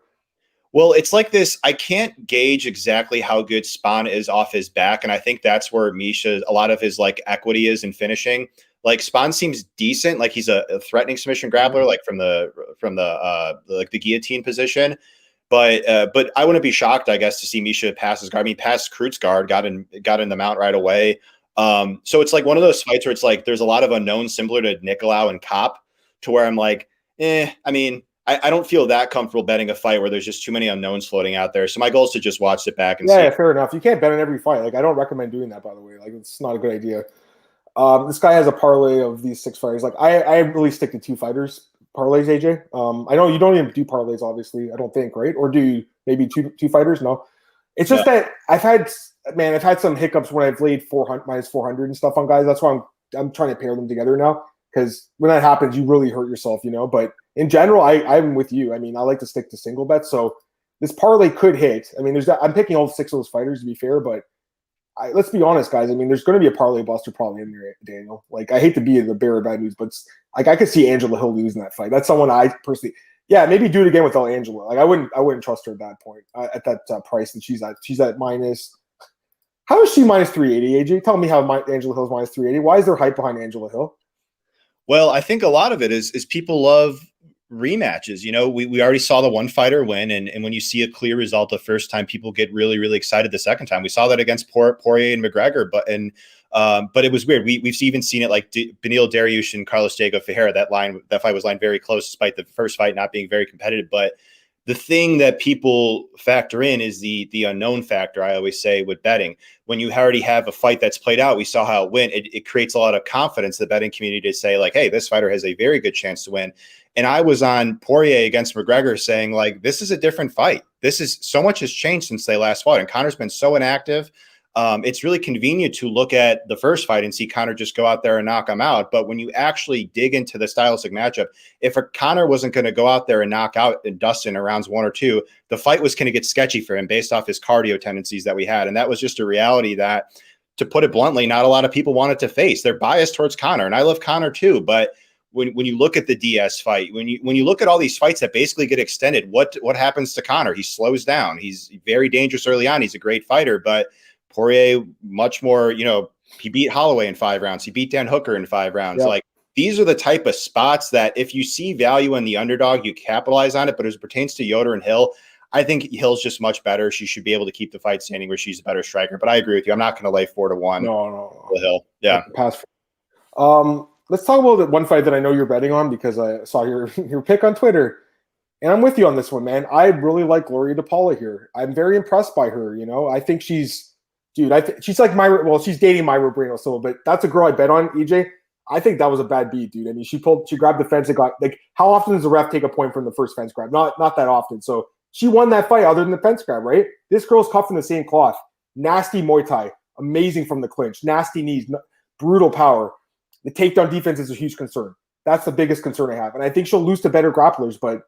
Speaker 2: Well, it's like this. I can't gauge exactly how good Spawn is off his back, and I think that's where Misha, a lot of his like equity is in finishing. Like Spawn seems decent, like he's a threatening submission grappler, like from the like the guillotine position. But I wouldn't be shocked, I guess, to see Misha pass his guard. I mean, passed Crute's guard, got in the mount right away. So it's like one of those fights where it's like there's a lot of unknowns, similar to Nicolau and Kopp, to where I'm like, I mean, I don't feel that comfortable betting a fight where there's just too many unknowns floating out there. So my goal is to just watch it back and see.
Speaker 1: Yeah, fair enough. You can't bet on every fight. Like, I don't recommend doing that, by the way. Like, it's not a good idea. This guy has a parlay of these 6 fighters. Like, I really stick to 2 fighters. Parlays, AJ. I know you don't even do parlays, obviously. I don't think, right? Or do you maybe two fighters? No. It's just that I've had some hiccups when I've laid minus 400 and stuff on guys. That's why I'm trying to pair them together now, because when that happens, you really hurt yourself, you know. But in general, I'm with you. I mean, I like to stick to single bets, so this parlay could hit. I mean, I'm picking all 6 of those fighters to be fair, but let's be honest, guys. I mean, there's going to be a parlay buster probably in there, Daniel. Like, I hate to be the bearer of bad news, but like I could see Angela Hill losing that fight. That's someone I personally, maybe do it again without Angela. Like, I wouldn't trust her at that point, at that price that she's at. She's at minus. How is she minus 380, AJ? Tell me how Angela Hill's minus 380. Why is there hype behind Angela Hill?
Speaker 2: Well, I think a lot of it is people love rematches. We already saw the one fighter win, and when you see a clear result the first time, people get really, really excited the second time. We saw that against Poirier and McGregor, but it was weird. We've even seen it like Beneil Dariush and Carlos Diego Ferreira. That fight was lined very close, despite the first fight not being very competitive. But the thing that people factor in is the unknown factor. I always say with betting, when you already have a fight that's played out, we saw how it went. It creates a lot of confidence in the betting community to say like, hey, this fighter has a very good chance to win. And I was on Poirier against McGregor saying like, this is a different fight. This is so much has changed since they last fought. And Conor's been so inactive. It's really convenient to look at the first fight and see Conor just go out there and knock him out. But when you actually dig into the stylistic matchup, if a Conor wasn't going to go out there and knock out Dustin in rounds 1 or 2, the fight was going to get sketchy for him based off his cardio tendencies that we had. And that was just a reality that, to put it bluntly, not a lot of people wanted to face. They're biased towards Conor, and I love Conor too. But when you look at the DS fight, when you look at all these fights that basically get extended, what happens to Conor? He slows down. He's very dangerous early on. He's a great fighter, but Poirier, much more, he beat Holloway in 5 rounds. He beat Dan Hooker in 5 rounds. Yep. Like, these are the type of spots that if you see value in the underdog, you capitalize on it. But as it pertains to Yoder and Hill, I think Hill's just much better. She should be able to keep the fight standing where she's a better striker. But I agree with you. I'm not going to lay 4-1.
Speaker 1: No.
Speaker 2: Hill. Yeah.
Speaker 1: Pass. Let's talk about the one fight that I know you're betting on because I saw your pick on Twitter. And I'm with you on this one, man. I really like Gloria DePaula here. I'm very impressed by her. I think she's she's like she's dating Myra Brino Silva, but that's a girl I bet on, EJ. I think that was a bad beat, dude. I mean, she grabbed the fence and got, like, how often does the ref take a point from the first fence grab? Not that often. So she won that fight other than the fence grab, right? This girl's cut from the same cloth. Nasty Muay Thai. Amazing from the clinch. Nasty knees. Brutal power. The takedown defense is a huge concern. That's the biggest concern I have. And I think she'll lose to better grapplers, but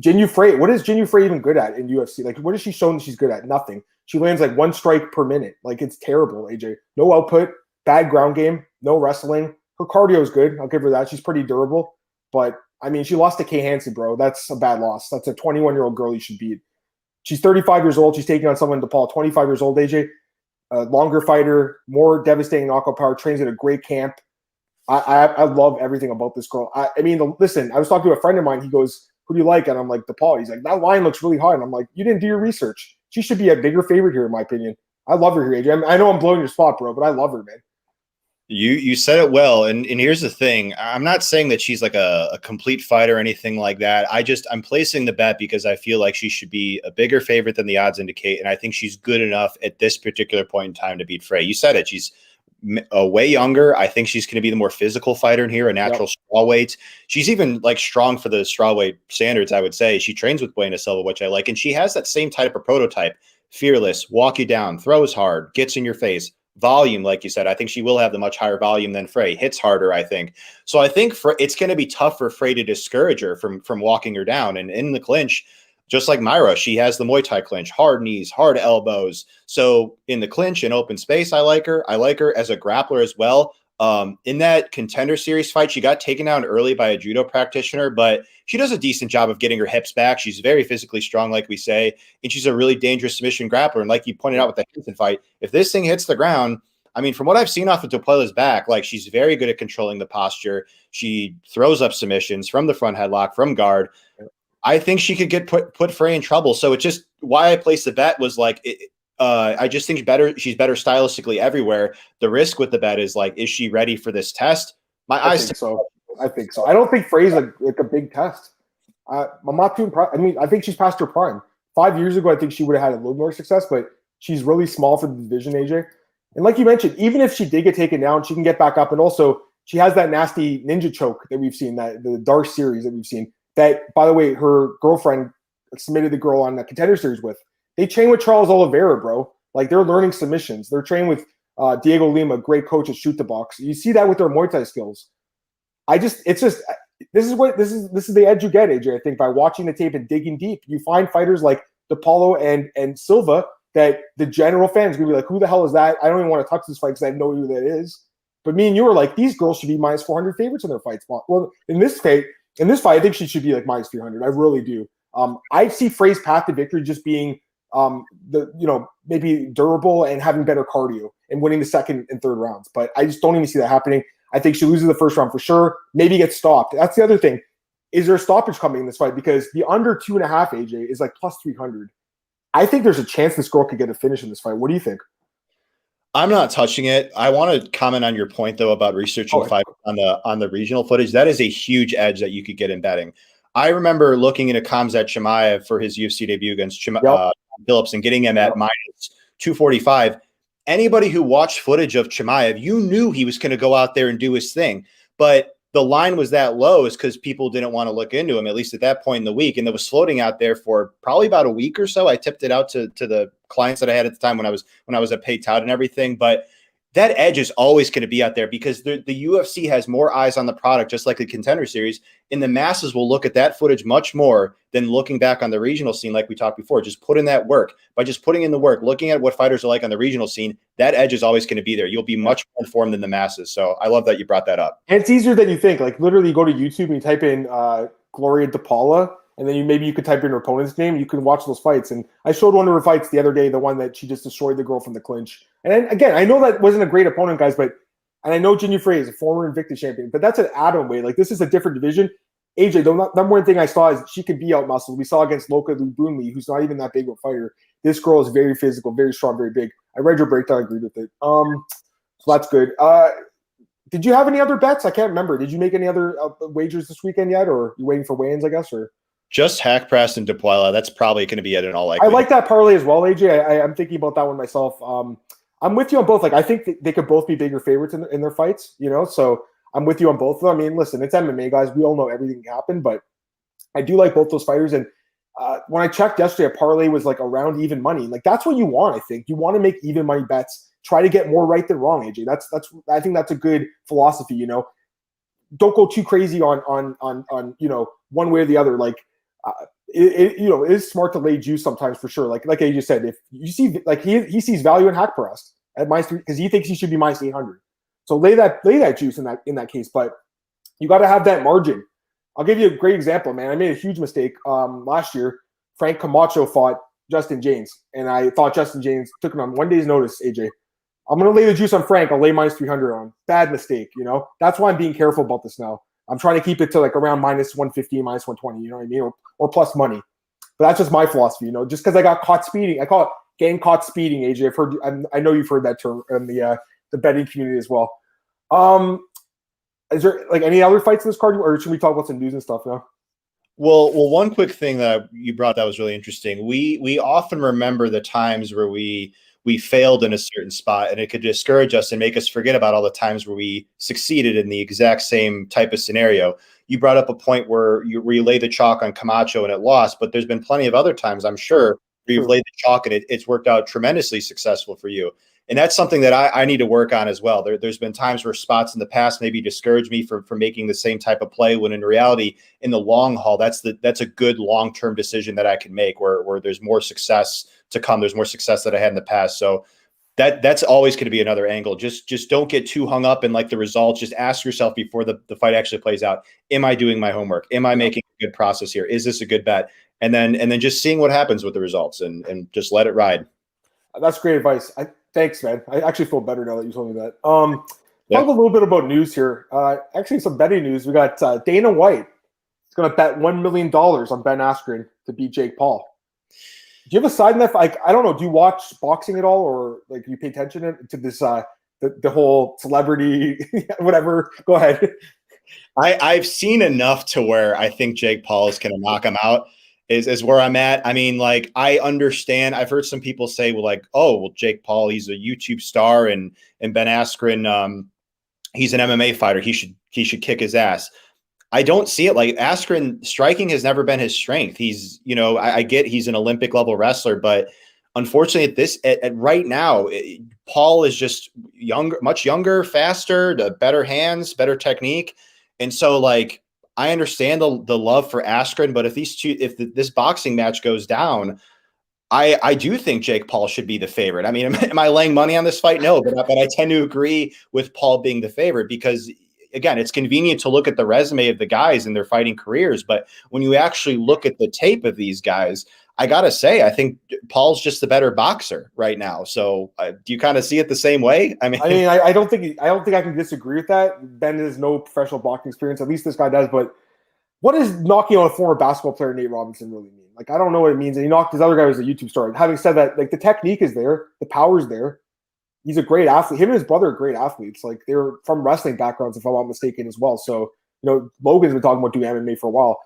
Speaker 1: Jinh Frey, what is Jinh Frey even good at in UFC? Like, what has she shown that she's good at? Nothing. She lands like 1 strike per minute. Like, it's terrible, AJ. No output, bad ground game, no wrestling. Her cardio is good. I'll give her that. She's pretty durable. But, I mean, she lost to Kay Hansen, bro. That's a bad loss. That's a 21-year-old girl you should beat. She's 35 years old. She's taking on someone, DePaul, 25 years old, AJ. A longer fighter, more devastating knockout power, trains at a great camp. I love everything about this girl. Listen, I was talking to a friend of mine. He goes, who do you like? And I'm like, DePaul. He's like, that line looks really high. And I'm like, you didn't do your research. She should be a bigger favorite here, in my opinion. I love her here, AJ. I know I'm blowing your spot, bro, but I love her, man.
Speaker 2: You said it well. And here's the thing. I'm not saying that she's like a complete fight or anything like that. I'm placing the bet because I feel like she should be a bigger favorite than the odds indicate. And I think she's good enough at this particular point in time to beat Frey. You said it. She's way younger. I think she's going to be the more physical fighter in here, a natural strawweight. She's even like strong for the strawweight standards, I would say. She trains with Buena Silva, which I like. And she has that same type of prototype. Fearless, walk you down, throws hard, gets in your face. Volume, like you said, I think she will have the much higher volume than Frey. Hits harder, I think. So I think it's going to be tough for Frey to discourage her from walking her down. And in the clinch, just like Myra, she has the Muay Thai clinch, hard knees, hard elbows. So in the clinch, in open space, I like her. I like her as a grappler as well. In that Contender Series fight, she got taken down early by a judo practitioner, but she does a decent job of getting her hips back. She's very physically strong, like we say, and she's a really dangerous submission grappler. And like you pointed out with the Hansen fight, if this thing hits the ground, I mean, from what I've seen off of DePaula's back, like, she's very good at controlling the posture. She throws up submissions from the front headlock, from guard. I think she could get put Frey in trouble. So it's just why I placed the bet was like, I just think she's better stylistically everywhere. The risk with the bet is like, is she ready for this test? I think so.
Speaker 1: I don't think Frey's like a big test. I'm not too impressed. I mean, I think she's past her prime. 5 years ago, I think she would have had a little more success, but she's really small for the division, AJ. And like you mentioned, even if she did get taken down, she can get back up. And also, she has that nasty ninja choke that we've seen, that the Dark series that we've seen. That, by the way, her girlfriend submitted the girl on the Contender Series with. They train with Charles Oliveira, bro. Like, they're learning submissions. They're training with Diego Lima, great coach at Shoot the Box. You see that with their Muay Thai skills. This is the edge you get, AJ. I think by watching the tape and digging deep, you find fighters like DePaulo and Silva that the general fans gonna be like, who the hell is that? I don't even want to touch this fight because I know who that is. But me and you were like, these girls should be minus 400 favorites in their fights. Well, in this fight, I think she should be like minus 300. I really do. I see Frey's path to victory just being maybe durable and having better cardio and winning the second and third rounds. But I just don't even see that happening. I think she loses the first round for sure. Maybe gets stopped. That's the other thing. Is there a stoppage coming in this fight? Because the under 2.5 AJ is like plus 300. I think there's a chance this girl could get a finish in this fight. What do you think?
Speaker 2: I'm not touching it. I want to comment on your point though about researching fight on the regional footage. That is a huge edge that you could get in betting. I remember looking into Khamzat Chimaev for his UFC debut against Phillips and getting him at minus 245. Anybody who watched footage of Chimaev, you knew he was going to go out there and do his thing. But the line was that low is because people didn't want to look into him, at least at that point in the week. And it was floating out there for probably about a week or so. I tipped it out to the clients that I had at the time when I was a paid tout and everything. But that edge is always going to be out there because the UFC has more eyes on the product, just like the Contender Series. And the masses will look at that footage much more than looking back on the regional scene like we talked before. Just put in that work. By just putting in the work, looking at what fighters are like on the regional scene, that edge is always going to be there. You'll be much more informed than the masses. So I love that you brought that up.
Speaker 1: And it's easier than you think. Like literally you go to YouTube and you type in Gloria DePaula, and then maybe you could type in her opponent's name. You can watch those fights. And I showed one of her fights the other day, the one that she just destroyed the girl from the clinch. And then, again, I know that wasn't a great opponent, guys, and I know Jinh Yu Frey is a former Invicta champion, but that's an atom weight. Like, this is a different division. AJ, the number one thing I saw is she could be out-muscled. We saw against Loka Lubunli, who's not even that big of a fighter. This girl is very physical, very strong, very big. I read your breakdown. I agreed with it. So that's good. Did you have any other bets? I can't remember. Did you make any other wagers this weekend yet, or you waiting for weigh-ins, I guess, or?
Speaker 2: Just Haqparast and Dapuela. That's probably going to be it in all likelihood.
Speaker 1: I like that parlay as well, AJ. I'm thinking about that one myself. I'm with you on both. Like, I think they could both be bigger favorites in their fights, so I'm with you on both of them. I mean, listen, it's MMA, guys. We all know everything can happen, but I do like both those fighters. And when I checked yesterday, a parlay was like around even money. Like, that's what you want, I think. You want to make even money bets. Try to get more right than wrong, AJ. I think that's a good philosophy, Don't go too crazy on one way or the other. Like, it is smart to lay juice sometimes for sure. Like AJ said, if you see, like he sees value in Haqparast at minus 3 because he thinks he should be minus 800. So lay that juice in that case. But you got to have that margin. I'll give you a great example, man. I made a huge mistake last year. Frank Camacho fought Justin James, and I thought Justin James took him on 1 day's notice. AJ, I'm gonna lay the juice on Frank. I'll lay minus 300 on. Bad mistake. That's why I'm being careful about this now. I'm trying to keep it to like around minus 150, minus 120, you know what I mean? Or plus money. But that's just my philosophy, just because I got caught speeding. I call it getting caught speeding, AJ. I know you've heard that term in the betting community as well. Is there like any other fights in this card, or should we talk about some news and stuff now?
Speaker 2: Well, one quick thing that you brought that was really interesting. We often remember the times where we failed in a certain spot, and it could discourage us and make us forget about all the times where we succeeded in the exact same type of scenario. You brought up a point where you lay the chalk on Camacho and it lost, but there's been plenty of other times, I'm sure, where you've laid the chalk and it's worked out tremendously successful for you. And that's something that I need to work on as well. There's been times where spots in the past maybe discouraged me from making the same type of play, when in reality, in the long haul, that's a good long-term decision that I can make where there's more success to come. There's more success that I had in the past. So that's always going to be another angle. Just don't get too hung up in like the results. Just ask yourself before the fight actually plays out, am I doing my homework? Am I making a good process here? Is this a good bet? And then just seeing what happens with the results and just let it ride.
Speaker 1: That's great advice. Thanks, man. I actually feel better now that you told me that. Talk a little bit about news here. Actually, some betting news. We got Dana White. He's going to bet $1 million on Ben Askren to beat Jake Paul. Do you have a side in that? Like, I don't know. Do you watch boxing at all, or like do you pay attention to this the whole celebrity whatever? Go ahead.
Speaker 2: I've seen enough to where I think Jake Paul is going to knock him out. Is where I'm at. I mean, like, I understand. I've heard some people say, well, like, oh, well, Jake Paul, he's a YouTube star, and Ben Askren, he's an MMA fighter. He should kick his ass. I don't see it. Like, Askren, striking has never been his strength. He's, I get he's an Olympic level wrestler, but unfortunately at right now, Paul is just younger, much younger, faster, better hands, better technique. And so, like, I understand the love for Askren, but if this boxing match goes down, I do think Jake Paul should be the favorite. I mean, am I laying money on this fight? No, but I tend to agree with Paul being the favorite because, again, it's convenient to look at the resume of the guys and their fighting careers. But when you actually look at the tape of these guys, I gotta say, I think Paul's just the better boxer right now. So do you kind of see it the same way?
Speaker 1: I don't think I can disagree with that. Ben has no professional boxing experience. At least this guy does. But what does knocking out a former basketball player, Nate Robinson, really mean? Like, I don't know what it means. And he knocked his other guy who was a YouTube star. Having said that, like, the technique is there, the power's there. He's a great athlete. Him and his brother are great athletes. Like, they're from wrestling backgrounds, if I'm not mistaken, as well. So, Logan's been talking about doing MMA for a while.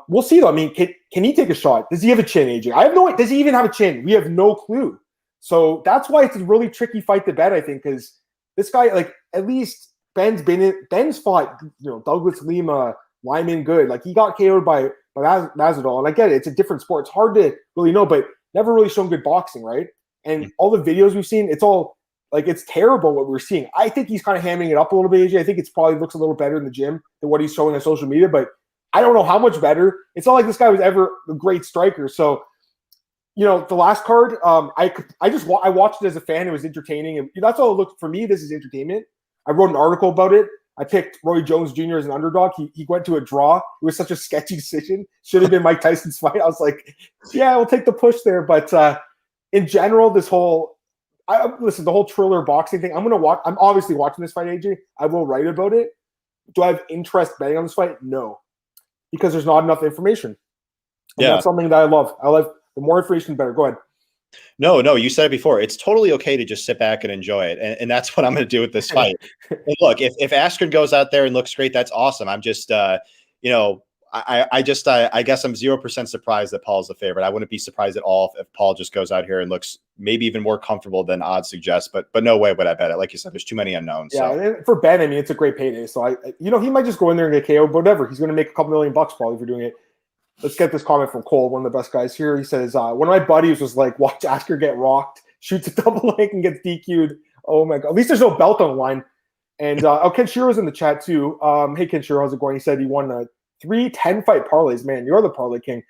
Speaker 1: We'll see, though. I mean, can he take a shot? Does he have a chin, AJ? I have no idea. Does he even have a chin? We have no clue. So that's why it's a really tricky fight to bet, I think, because this guy, like, at least Ben's fought, Douglas Lima, Lyman Good. Like, he got KO'd by Masvidal. And I get it. It's a different sport. It's hard to really know, but never really shown good boxing, right? And all the videos we've seen, it's all, like, it's terrible what we're seeing. I think he's kind of hamming it up a little bit, AJ. I think it's probably looks a little better in the gym than what he's showing on social media, but I don't know how much better. It's not like this guy was ever a great striker. So, the last card, I watched it as a fan. It was entertaining. And that's all it looked for me. This is entertainment. I wrote an article about it. I picked Roy Jones Jr. as an underdog. He went to a draw. It was such a sketchy decision. Should have been Mike Tyson's fight. I was like, yeah, we'll take the push there. But in general, the whole Triller boxing thing, I'm obviously watching this fight, AJ. I will write about it. Do I have interest betting on this fight? No, because there's not enough information. And that's something that I love. The more information, the better. Go ahead.
Speaker 2: No, you said it before. It's totally okay to just sit back and enjoy it. And that's what I'm going to do with this fight. And look, if Askren goes out there and looks great, that's awesome. I'm just, I guess I'm 0% surprised that Paul's the favorite. I wouldn't be surprised at all if Paul just goes out here and looks maybe even more comfortable than odds suggest, but no way would I bet it. Like you said, there's too many unknowns.
Speaker 1: Yeah. So. And for Ben, I mean, it's a great payday. So he might just go in there and get KO, but whatever. He's going to make a couple $1 million probably for doing it. Let's get this comment from Cole, one of the best guys here. He says, one of my buddies was like, watch Asker get rocked, shoots a double leg and gets DQ'd. Oh my God. At least there's no belt on the line. And Kenshiro's in the chat too. Hey, Kenshiro, how's it going? He said he won 3 10-fight parlays. Man, you're the parlay king.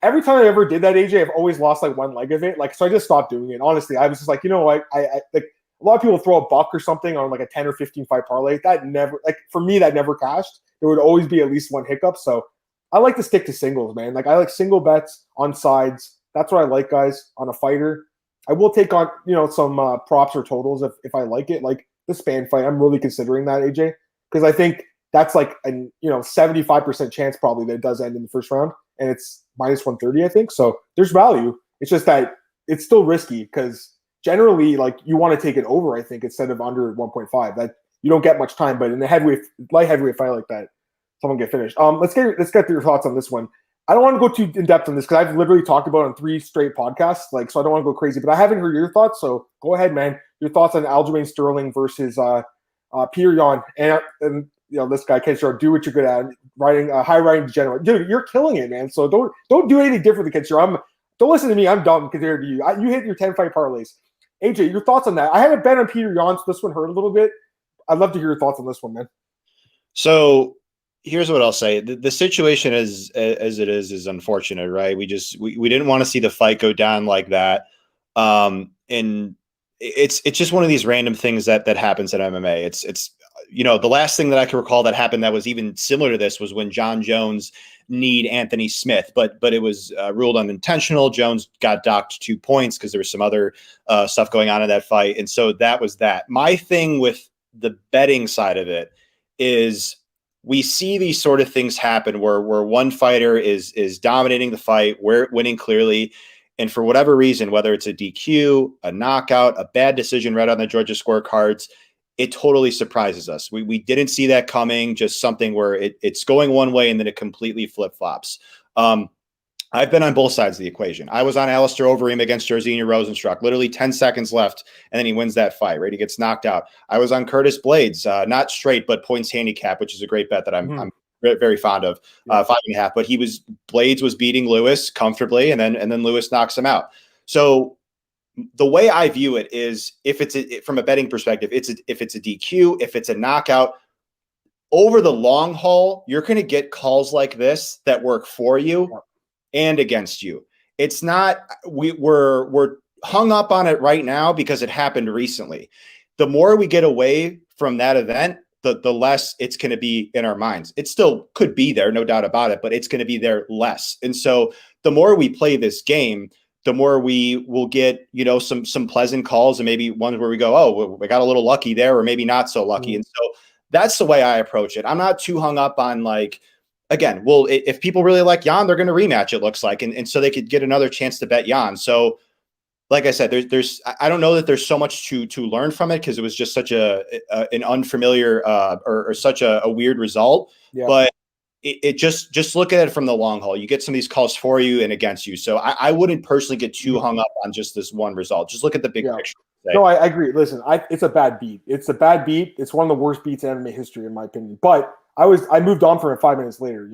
Speaker 1: Every time I ever did that, AJ, I've always lost like one leg of it. Like, so I just stopped doing it. Honestly, I was just like, I like a lot of people throw a buck or something on like a 10 or 15 fight parlay. That never, like for me, that never cashed. There would always be at least one hiccup. So I like to stick to singles, man. Like, I like single bets on sides. That's what I like, guys, on a fighter. I will take on, some props or totals if I like it. Like the Span fight, I'm really considering that, AJ, because I think that's like a 75% chance probably that it does end in the first round, and it's -130, I think. So there's value. It's just that it's still risky because generally, like, you want to take it over, I think, instead of under 1.5. That you don't get much time, but in the light heavyweight fight like that, someone get finished. Let's get your thoughts on this one. I don't want to go too in depth on this because I've literally talked about it on 3 straight podcasts, so I don't want to go crazy. But I haven't heard your thoughts, so go ahead, man. Your thoughts on Aljamain Sterling versus Peter Yan and this guy Kenshiro. Do what you're good at, high riding degenerate. Dude, you're killing it, man. So don't do anything different than Kenshiro. Don't listen to me. I'm dumb compared to you. You hit your 10-fight parlays. AJ, your thoughts on that? I haven't bet on Peter Yan, so this one hurt a little bit. I'd love to hear your thoughts on this one, man. So
Speaker 2: here's what I'll say. The situation as it is unfortunate, right? We didn't want to see the fight go down like that. And it's just one of these random things that happens at MMA. It's the last thing that I can recall that happened that was even similar to this was when John Jones kneed Anthony Smith, but it was ruled unintentional. Jones got docked 2 points because there was some other stuff going on in that fight. And so that was that. My thing with the betting side of it is we see these sort of things happen where one fighter is dominating the fight, we're winning clearly, and for whatever reason, whether it's a DQ, a knockout, a bad decision right on the Georgia scorecards, it totally surprises us. We didn't see that coming, just something where it's going one way and then it completely flip-flops. I've been on both sides of the equation. I was on Alistair Overeem against Jairzinho Rosenstruck, literally 10 seconds left, and then he wins that fight, right? He gets knocked out. I was on Curtis Blades, not straight, but points handicap, which is a great bet that I'm very fond of, 5.5. But Blades was beating Lewis comfortably, and then Lewis knocks him out. So the way I view it is, if it's from a betting perspective, if it's a DQ, if it's a knockout, over the long haul, you're going to get calls like this that work for you and against you. It's not, we're hung up on it right now because it happened recently. The more we get away from that event, the less it's going to be in our minds. It still could be there, no doubt about it, but it's going to be there less. And so the more we play this game, the more we will get, some pleasant calls and maybe ones where we go, oh, we got a little lucky there, or maybe not so lucky. And so that's the way I approach it. I'm not too hung up on again, well, if people really like Jan, they're going to rematch, it looks like. And so they could get another chance to bet Jan. So like I said, I don't know that there's so much to learn from it, because it was just such an unfamiliar or such a weird result. Yeah. But it just look at it from the long haul. You get some of these calls for you and against you. So I wouldn't personally get too hung up on just this one result. Just look at the big picture.
Speaker 1: No, I agree. Listen, it's a bad beat. It's a bad beat. It's one of the worst beats in MMA history, in my opinion. But I moved on from it 5 minutes later,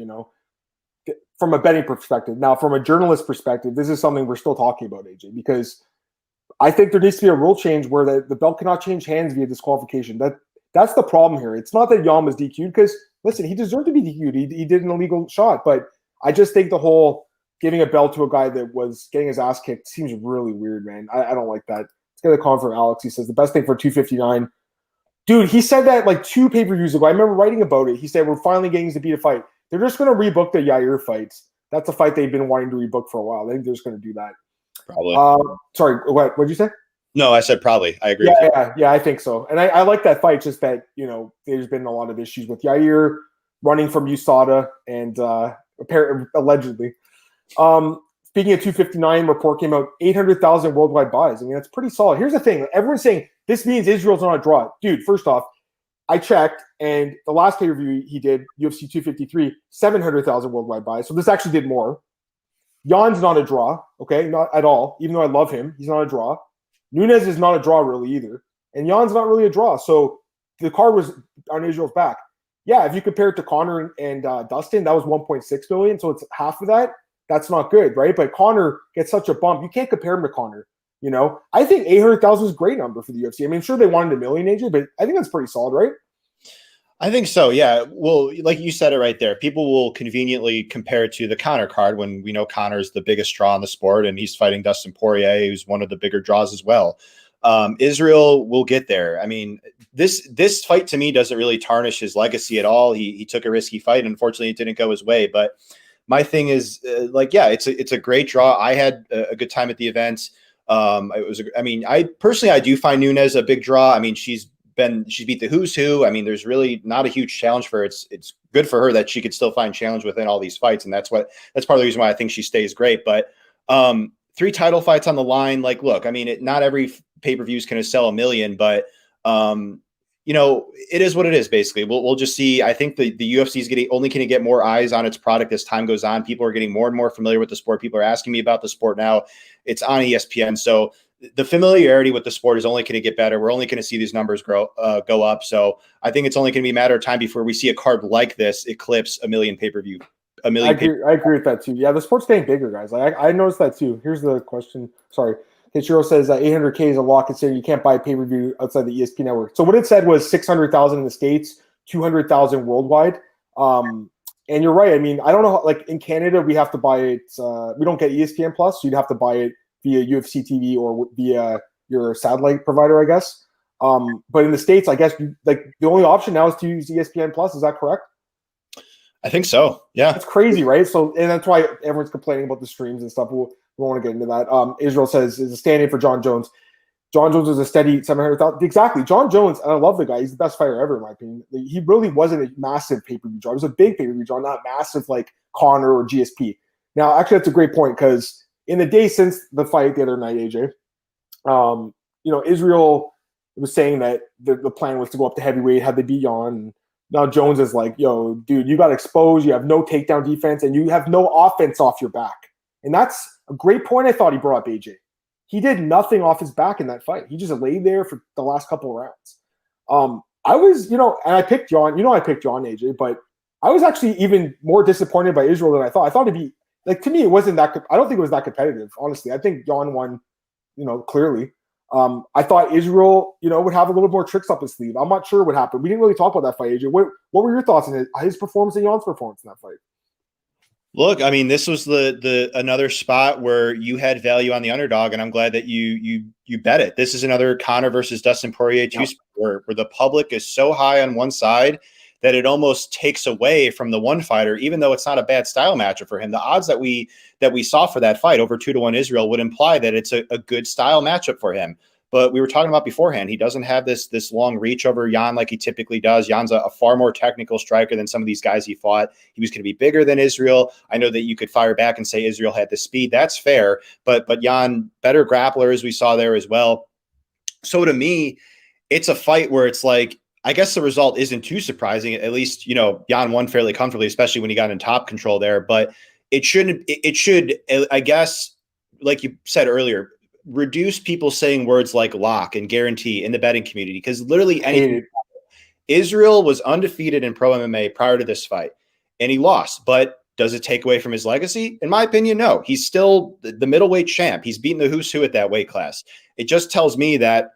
Speaker 1: from a betting perspective. Now, from a journalist perspective, this is something we're still talking about, AJ, because I think there needs to be a rule change where the belt cannot change hands via disqualification. That's the problem here. It's not that Jan was DQ'd, because, listen, he deserved to be DQ'd. He did an illegal shot. But I just think the whole giving a belt to a guy that was getting his ass kicked seems really weird, man. I don't like that. Let's get a comment from Alex. He says, the best thing for 259. Dude, he said that like 2 pay-per-views ago. I remember writing about it. He said, we're finally getting to beat a fight. They're just going to rebook the Yair fights. That's a fight they've been wanting to rebook for a while. I think they're just going to do that.
Speaker 2: Probably.
Speaker 1: Sorry, what did you say?
Speaker 2: No, I said probably. I agree.
Speaker 1: Yeah, I think so. And I like that fight, just that, there's been a lot of issues with Yair running from USADA and allegedly. Speaking of 259, report came out, 800,000 worldwide buys. I mean, that's pretty solid. Here's the thing. Everyone's saying this means Israel's not a draw. Dude, first off, I checked, and the last pay-per-view he did, UFC 253, 700,000 worldwide buys. So this actually did more. Jan's not a draw, okay? Not at all. Even though I love him, he's not a draw. Nunes is not a draw really either. And Jan's not really a draw. So the card was on Israel's back. Yeah, if you compare it to Conor and Dustin, that was 1.6 billion. So it's half of that. That's not good, right? But Conor gets such a bump. You can't compare him to Conor. I think 800,000 is a great number for the UFC. I mean, sure, they wanted $1 million, AJ, but I think that's pretty solid, right?
Speaker 2: I think so, yeah. Well, like you said it right there, people will conveniently compare it to the Conor card when we know Conor's the biggest draw in the sport, and he's fighting Dustin Poirier, who's one of the bigger draws as well. Israel will get there. I mean, this fight to me doesn't really tarnish his legacy at all. He took a risky fight. Unfortunately, it didn't go his way. But my thing is, it's a great draw. I had a good time at the event. I do find Nunes a big draw. I mean, she's beat the who's who. I mean, there's really not a huge challenge for her. It's good for her that she could still find challenge within all these fights. And that's part of the reason why I think she stays great. But 3 title fights on the line. Like, look, I mean, not every pay-per-view is going to sell 1 million, but it is what it is. Basically, we'll just see. I think the UFC is only going to get more eyes on its product as time goes on. People are getting more and more familiar with the sport. People are asking me about the sport now. It's on ESPN. So the familiarity with the sport is only going to get better. We're only going to see these numbers go up. So I think it's only going to be a matter of time before we see a card like this eclipse 1 million pay-per-view. I
Speaker 1: agree with that too. Yeah, the sport's getting bigger, guys. Like I noticed that too. Here's the question. Sorry. Kenshiro says 800K is a law considering you can't buy pay-per-view outside the ESPN network. So what it said was 600,000 in the States, 200,000 worldwide. And you're right. I mean, I don't know. Like in Canada, we have to buy it. We don't get ESPN Plus, so you'd have to buy it via UFC TV or via your satellite provider, I guess. But in the States, I guess the only option now is to use ESPN Plus. Is that correct?
Speaker 2: I think so. Yeah,
Speaker 1: it's crazy, right? So, and that's why everyone's complaining about the streams and stuff. We want to get into that. Israel says is a stand-in for John Jones. John Jones is a steady 700,000. Exactly. John Jones, and I love the guy. He's the best fighter ever, in my opinion. He really wasn't a massive pay-per-view draw. It was a big pay-per-view draw, not massive like Conor or GSP. Now, actually, that's a great point because in the day since the fight the other night, AJ, Israel was saying that the plan was to go up to heavyweight, had they beat Jan. And now Jones is like, yo, dude, you got exposed. You have no takedown defense, and you have no offense off your back. And that's a great point I thought he brought up, AJ. He did nothing off his back in that fight. He just laid there for the last couple of rounds. I was, and I picked Jan. I picked Jan, AJ, but I was actually even more disappointed by Israel than I thought. I thought it'd be, like, to me, it wasn't that – I don't think it was that competitive, honestly. I think Jan won, clearly. I thought Israel, would have a little more tricks up his sleeve. I'm not sure what happened. We didn't really talk about that fight, AJ. What were your thoughts on his performance and Jan's performance in that fight?
Speaker 2: Look, I mean, this was the another spot where you had value on the underdog, and I'm glad that you bet it. This is another Conor versus Dustin Poirier 2 spot where the public is so high on one side that it almost takes away from the one fighter, even though it's not a bad style matchup for him. The odds that we saw for that fight, over 2-1 Israel, would imply that it's a good style matchup for him. But we were talking about beforehand, he doesn't have this long reach over Jan like he typically does. Jan's a far more technical striker than some of these guys he fought. He was going to be bigger than Israel. I know that you could fire back and say Israel had the speed. That's fair. But Jan, better grappler, as we saw there as well. So to me, it's a fight where it's like, I guess the result isn't too surprising. At least, Jan won fairly comfortably, especially when he got in top control there. But it should, I guess, like you said earlier, reduce people saying words like lock and guarantee in the betting community, because literally Israel was undefeated in pro MMA prior to this fight, and he lost. But does it take away from his legacy? In my opinion, no. He's still the middleweight champ. He's beaten the who's who at that weight class. It just tells me that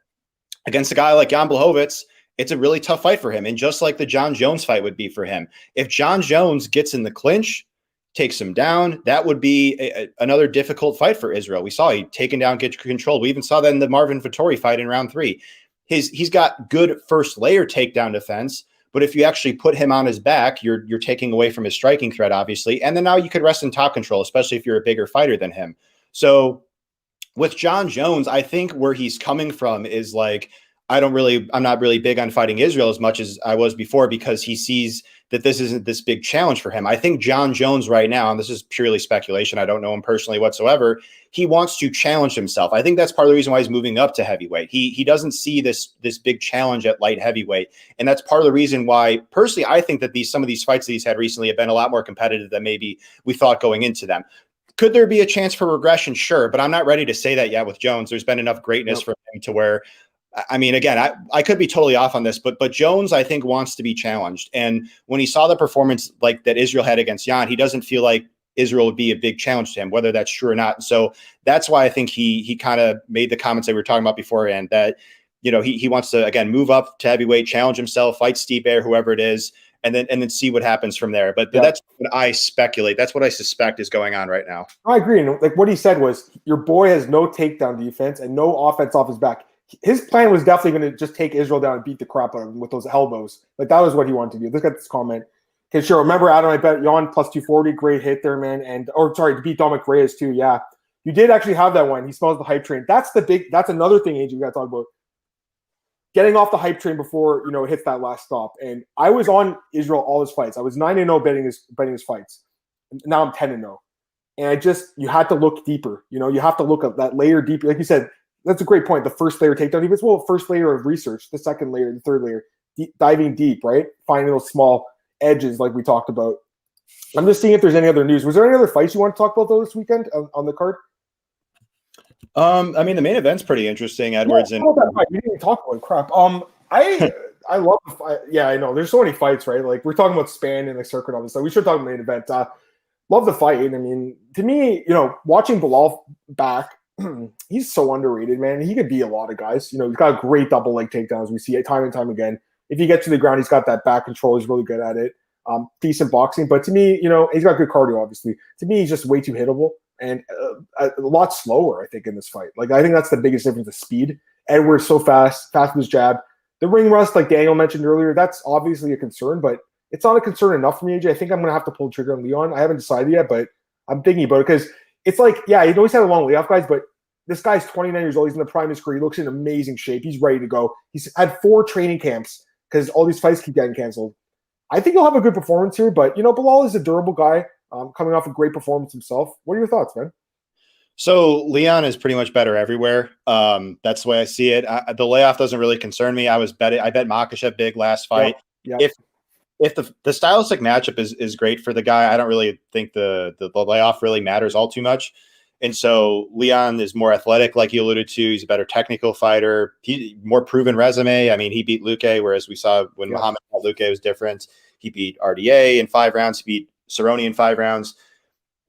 Speaker 2: against a guy like Jan Blachowicz, it's a really tough fight for him. And just like the John Jones fight would be for him, if John Jones gets in the clinch, takes him down, that would be another difficult fight for Israel. We saw he taken down, get control. We even saw that in the Marvin Vettori fight in round 3. He's got good first layer takedown defense, but if you actually put him on his back, you're taking away from his striking threat, obviously. And then now you could rest in top control, especially if you're a bigger fighter than him. So with John Jones, I think where he's coming from is like, I'm not really big on fighting Israel as much as I was before, because he sees that this isn't this big challenge for him. I think John Jones right now, and this is purely speculation, I don't know him personally whatsoever, he wants to challenge himself. I think that's part of the reason why he's moving up to heavyweight. He doesn't see this big challenge at light heavyweight. And that's part of the reason why, personally, I think that some of these fights that he's had recently have been a lot more competitive than maybe we thought going into them. Could there be a chance for regression? Sure, but I'm not ready to say that yet with Jones. There's been enough greatness for him to where, I mean, again, I could be totally off on this, but Jones, I think, wants to be challenged. And when he saw the performance like that Israel had against Jan, he doesn't feel like Israel would be a big challenge to him, whether that's true or not. So that's why I think he kind of made the comments that we were talking about beforehand, that, he wants to, again, move up to heavyweight, challenge himself, fight Steve Baer, whoever it is, and then see what happens from there. But that's what I speculate. That's what I suspect is going on right now.
Speaker 1: I agree. And like what he said was, your boy has no takedown defense and no offense off his back. His plan was definitely going to just take Israel down and beat the crap out of him with those elbows. Like, that was what he wanted to do. Look at this comment. Okay, sure. Remember, Adam, I bet Jan plus 240. Great hit there, man. To beat Dominic Reyes too. Yeah. You did actually have that one. He smells the hype train. That's another thing, AJ, we got to talk about. Getting off the hype train before, it hits that last stop. And I was on Israel all his fights. I was 9-0 betting his fights. Now I'm 10-0. And you had to look deeper. You have to look at that layer deeper. Like you said, that's a great point. The first layer takedown defense. Well, first layer of research, the second layer, the third layer, diving deep, right? Finding those small edges like we talked about. I'm just seeing if there's any other news. Was there any other fights you want to talk about though this weekend on the card?
Speaker 2: I mean, the main event's pretty interesting. Edwards and
Speaker 1: we didn't even talk about it. Crap. I love the fight. Yeah, I know. There's so many fights, right? Like, we're talking about Span and the circuit, obviously. We should talk about the main event. Love the fight. I mean, to me, watching Bilal back, he's so underrated, man. He could be a lot of guys. He's got great double leg takedowns. We see it time and time again. If he gets to the ground, he's got that back control. He's really good at it. Decent boxing. But to me, he's got good cardio, obviously. To me, he's just way too hittable and a lot slower, I think, in this fight. Like, I think that's the biggest difference, the speed. Edwards so fast with his jab. The ring rust, like Daniel mentioned earlier, that's obviously a concern, but it's not a concern enough for me, AJ. I think I'm going to have to pull the trigger on Leon. I haven't decided yet, but I'm thinking about it because it's like, yeah, he's always had a long layoff, guys, but this guy's 29 years old. He's in the prime of his career. He looks in amazing shape. He's ready to go. He's had 4 training camps because all these fights keep getting canceled. I think he'll have a good performance here, but, Bilal is a durable guy coming off a great performance himself. What are your thoughts, man?
Speaker 2: So Leon is pretty much better everywhere. That's the way I see it. The layoff doesn't really concern me. I bet Makhachev big last fight. Yep. If the stylistic matchup is great for the guy, I don't really think the layoff really matters all too much. And so Leon is more athletic, like you alluded to. He's a better technical fighter. He more proven resume. I mean, he beat Luque, whereas we saw when Muhammad fought Luque, it was different. He beat RDA in 5 rounds. He beat Cerrone in 5 rounds.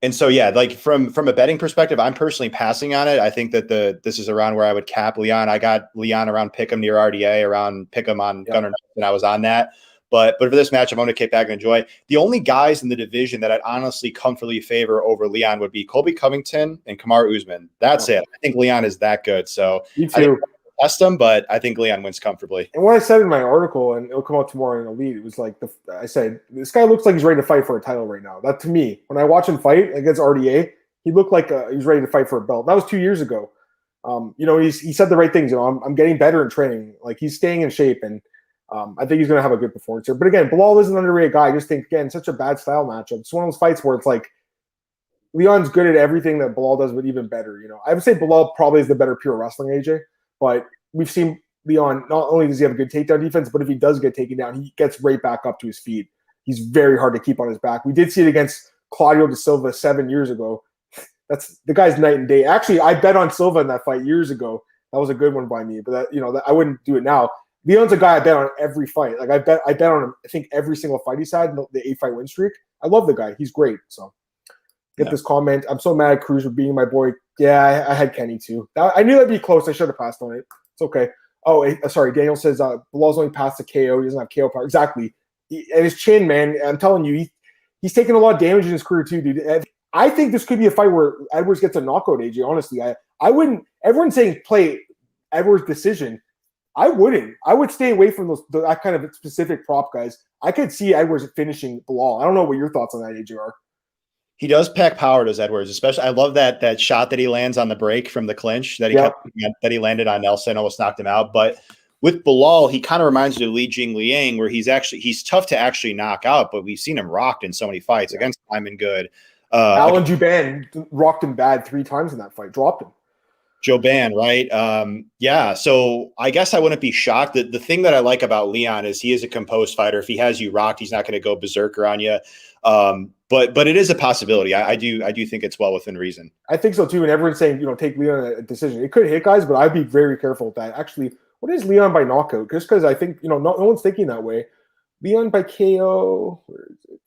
Speaker 2: And so, yeah, like from a betting perspective, I'm personally passing on it. I think that this is around where I would cap Leon. I got Leon around pick him near RDA, around pick him on Gunnar, and I was on that. But for this matchup, I'm going to kick back and enjoy. The only guys in the division that I'd honestly comfortably favor over Leon would be Colby Covington and Kamaru Usman. That's it. I think Leon is that good. So
Speaker 1: Me too.
Speaker 2: test him, but I think Leon wins comfortably.
Speaker 1: And what I said in my article, and it'll come out tomorrow in Elite, it was like I said, this guy looks like he's ready to fight for a title right now. That to me, when I watch him fight against RDA, he looked like he's ready to fight for a belt. That was 2 years ago. He said the right things. I'm getting better in training. Like he's staying in shape, and I think he's going to have a good performance here. But again, Bilal is an underrated guy. I just think again, such a bad style matchup. It's one of those fights where it's like Leon's good at everything that Bilal does, but even better. I would say Bilal probably is the better pure wrestling AJ, but we've seen Leon, not only does he have a good takedown defense, but if he does get taken down, he gets right back up to his feet. He's very hard to keep on his back. We did see it against Claudio da Silva 7 years ago. That's the guy's night and day. Actually, I bet on Silva in that fight years ago. That was a good one by me, but I wouldn't do it now. Leon's a guy I bet on every fight. Like I bet on him. I think every single fight he's had, the 8-fight win streak. I love the guy. He's great. So get this comment. I'm so mad at Cruz for beating my boy. Yeah, I had Kenny too. I knew that'd be close. I should have passed on it. It's okay. Oh, sorry. Daniel says Bilal's only passed the KO. He doesn't have KO power. Exactly. And his chin, man. I'm telling you, he's taken a lot of damage in his career too, dude. I think this could be a fight where Edwards gets a knockout, AJ. Honestly, I wouldn't. Everyone's saying play Edwards' decision. I wouldn't. I would stay away from that kind of specific prop guys. I could see Edwards finishing Bilal. I don't know what your thoughts on that, AJ, are.
Speaker 2: He does pack power, does Edwards. Especially, I love that shot that he lands on the break from the clinch that he landed on Nelson, almost knocked him out. But with Bilal, he kind of reminds me of Li Jingliang, where he's tough to actually knock out, but we've seen him rocked in so many fights against Simon Good.
Speaker 1: Alan Juban rocked him bad 3 times in that fight, dropped him.
Speaker 2: Joban, right? Yeah. So I guess I wouldn't be shocked. The thing that I like about Leon is he is a composed fighter. If he has you rocked, he's not going to go berserker on you. But it is a possibility. I do think it's well within reason. I
Speaker 1: think so too. And everyone's saying, take Leon a decision. It could hit guys, but I'd be very careful with that. Actually, what is Leon by knockout? Just because I think, no one's thinking that way. Leon by KO, where is it?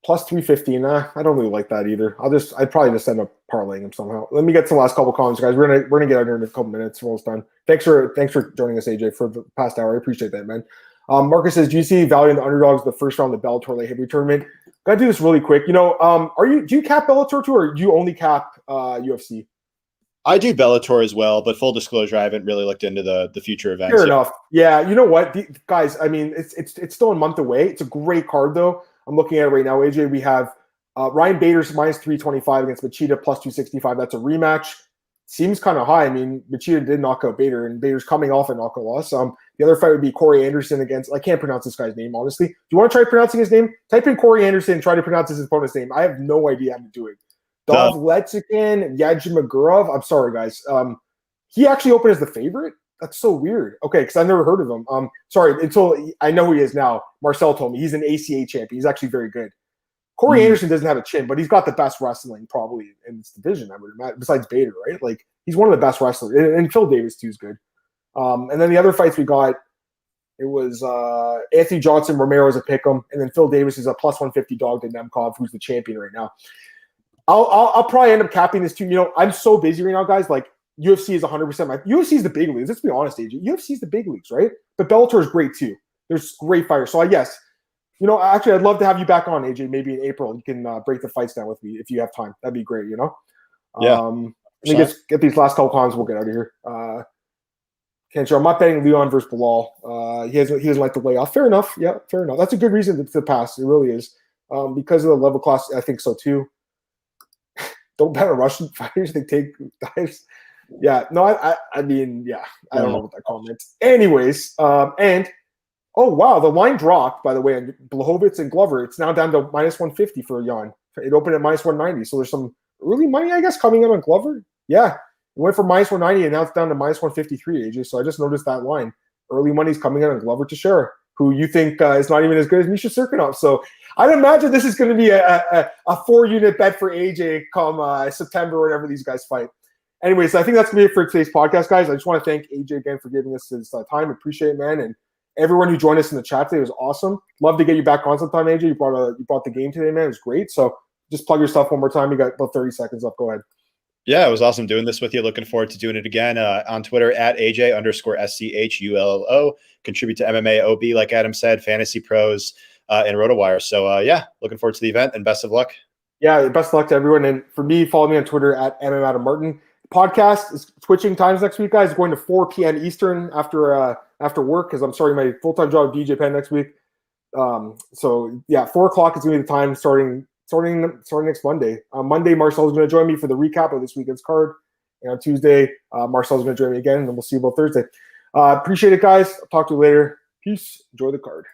Speaker 1: Plus 350. Nah, I don't really like that either. I'd probably just end up parlaying him somehow. Let me get to the last couple comments, guys. We're gonna get out here in a couple minutes. We're almost done. Thanks for joining us, AJ, for the past hour. I appreciate that, man. Marcus says, do you see value in the underdogs the first round of the Bellator light heavyweight tournament? Gotta do this really quick. Do you cap Bellator too, or do you only cap UFC?
Speaker 2: I do Bellator as well, but full disclosure, I haven't really looked into the future events.
Speaker 1: Fair enough. Yeah, you know what, guys? I mean, it's still a month away. It's a great card though. I'm looking at it right now, AJ. We have Ryan Bader's minus 325 against Machida plus 265. That's a rematch. Seems kind of high. I mean, Machida did knock out Bader, and Bader's coming off a knockout loss. The other fight would be Corey Anderson against – I can't pronounce this guy's name, honestly. Do you want to try pronouncing his name? Type in Corey Anderson and try to pronounce his opponent's name. I have no idea how to do it. Dov Letzikin, Yajimagurov. I'm sorry, guys. He actually opened as the favorite? That's so weird. Okay, because I've never heard of him. Sorry, until I know who he is now. Marcel told me he's an ACA champion. He's actually very good. Corey Anderson doesn't have a chin, but he's got the best wrestling probably in this division, I would imagine, besides Bader, right? Like, he's one of the best wrestlers. And Phil Davis, too, is good. And then the other fights we got, it was Anthony Johnson, Romero as a pick'em, and then Phil Davis is a plus 150 dog to Nemkov, who's the champion right now. I'll probably end up capping this too. I'm so busy right now, guys. Like, UFC is 100% UFC is the big leagues. Let's be honest, AJ. UFC is the big leagues, right? But Bellator is great too. There's great fighters. So yes, actually, I'd love to have you back on, AJ. Maybe in April, you can break the fights down with me if you have time. That'd be great.
Speaker 2: Yeah.
Speaker 1: Let me just get these last couple comments. We'll get out of here. I'm not betting Leon versus Bilal. He doesn't like the layoff. Fair enough. Yeah, fair enough. That's a good reason to pass. It really is. Because of the level class, I think so too. Don't bet on Russian fighters. They take dives. Yeah, no, I mean, yeah, I don't know what that comment. Anyways, and oh wow, the line dropped, by the way, on Blachowicz and Glover. It's now down to minus 150 for Jan. It opened at minus 190, so there's some early money, I guess, coming in on Glover. Yeah, it went from minus 190 and now it's down to minus 153, AJ. So I just noticed that line. Early money's coming in on Glover Teixeira, who you think is not even as good as Misha Serkinov. So I'd imagine this is going to be a 4-unit bet for AJ come September, whenever these guys fight. Anyways, I think that's going to be it for today's podcast, guys. I just want to thank AJ again for giving us his time. Appreciate it, man. And everyone who joined us in the chat today was awesome. Love to get you back on sometime, AJ. You brought the game today, man. It was great. So just plug your stuff one more time. You got about 30 seconds left. Go ahead.
Speaker 2: Yeah, it was awesome doing this with you. Looking forward to doing it again on Twitter at AJ_SCHULLO. Contribute to MMAOB, like Adam said, Fantasy Pros, and RotoWire. So, looking forward to the event and best of luck.
Speaker 1: Yeah, best of luck to everyone. And for me, follow me on Twitter at MMAdamMartin. Podcast is switching times next week, guys. Going to 4 p.m. Eastern after work because I'm starting my full-time job at DJ Penn next week. So yeah, 4 o'clock is going to be the time starting next Monday. Monday, Marcel's going to join me for the recap of this weekend's card. And on Tuesday, Marcel's going to join me again, and then we'll see you about Thursday. Appreciate it, guys. I'll talk to you later. Peace. Enjoy the card.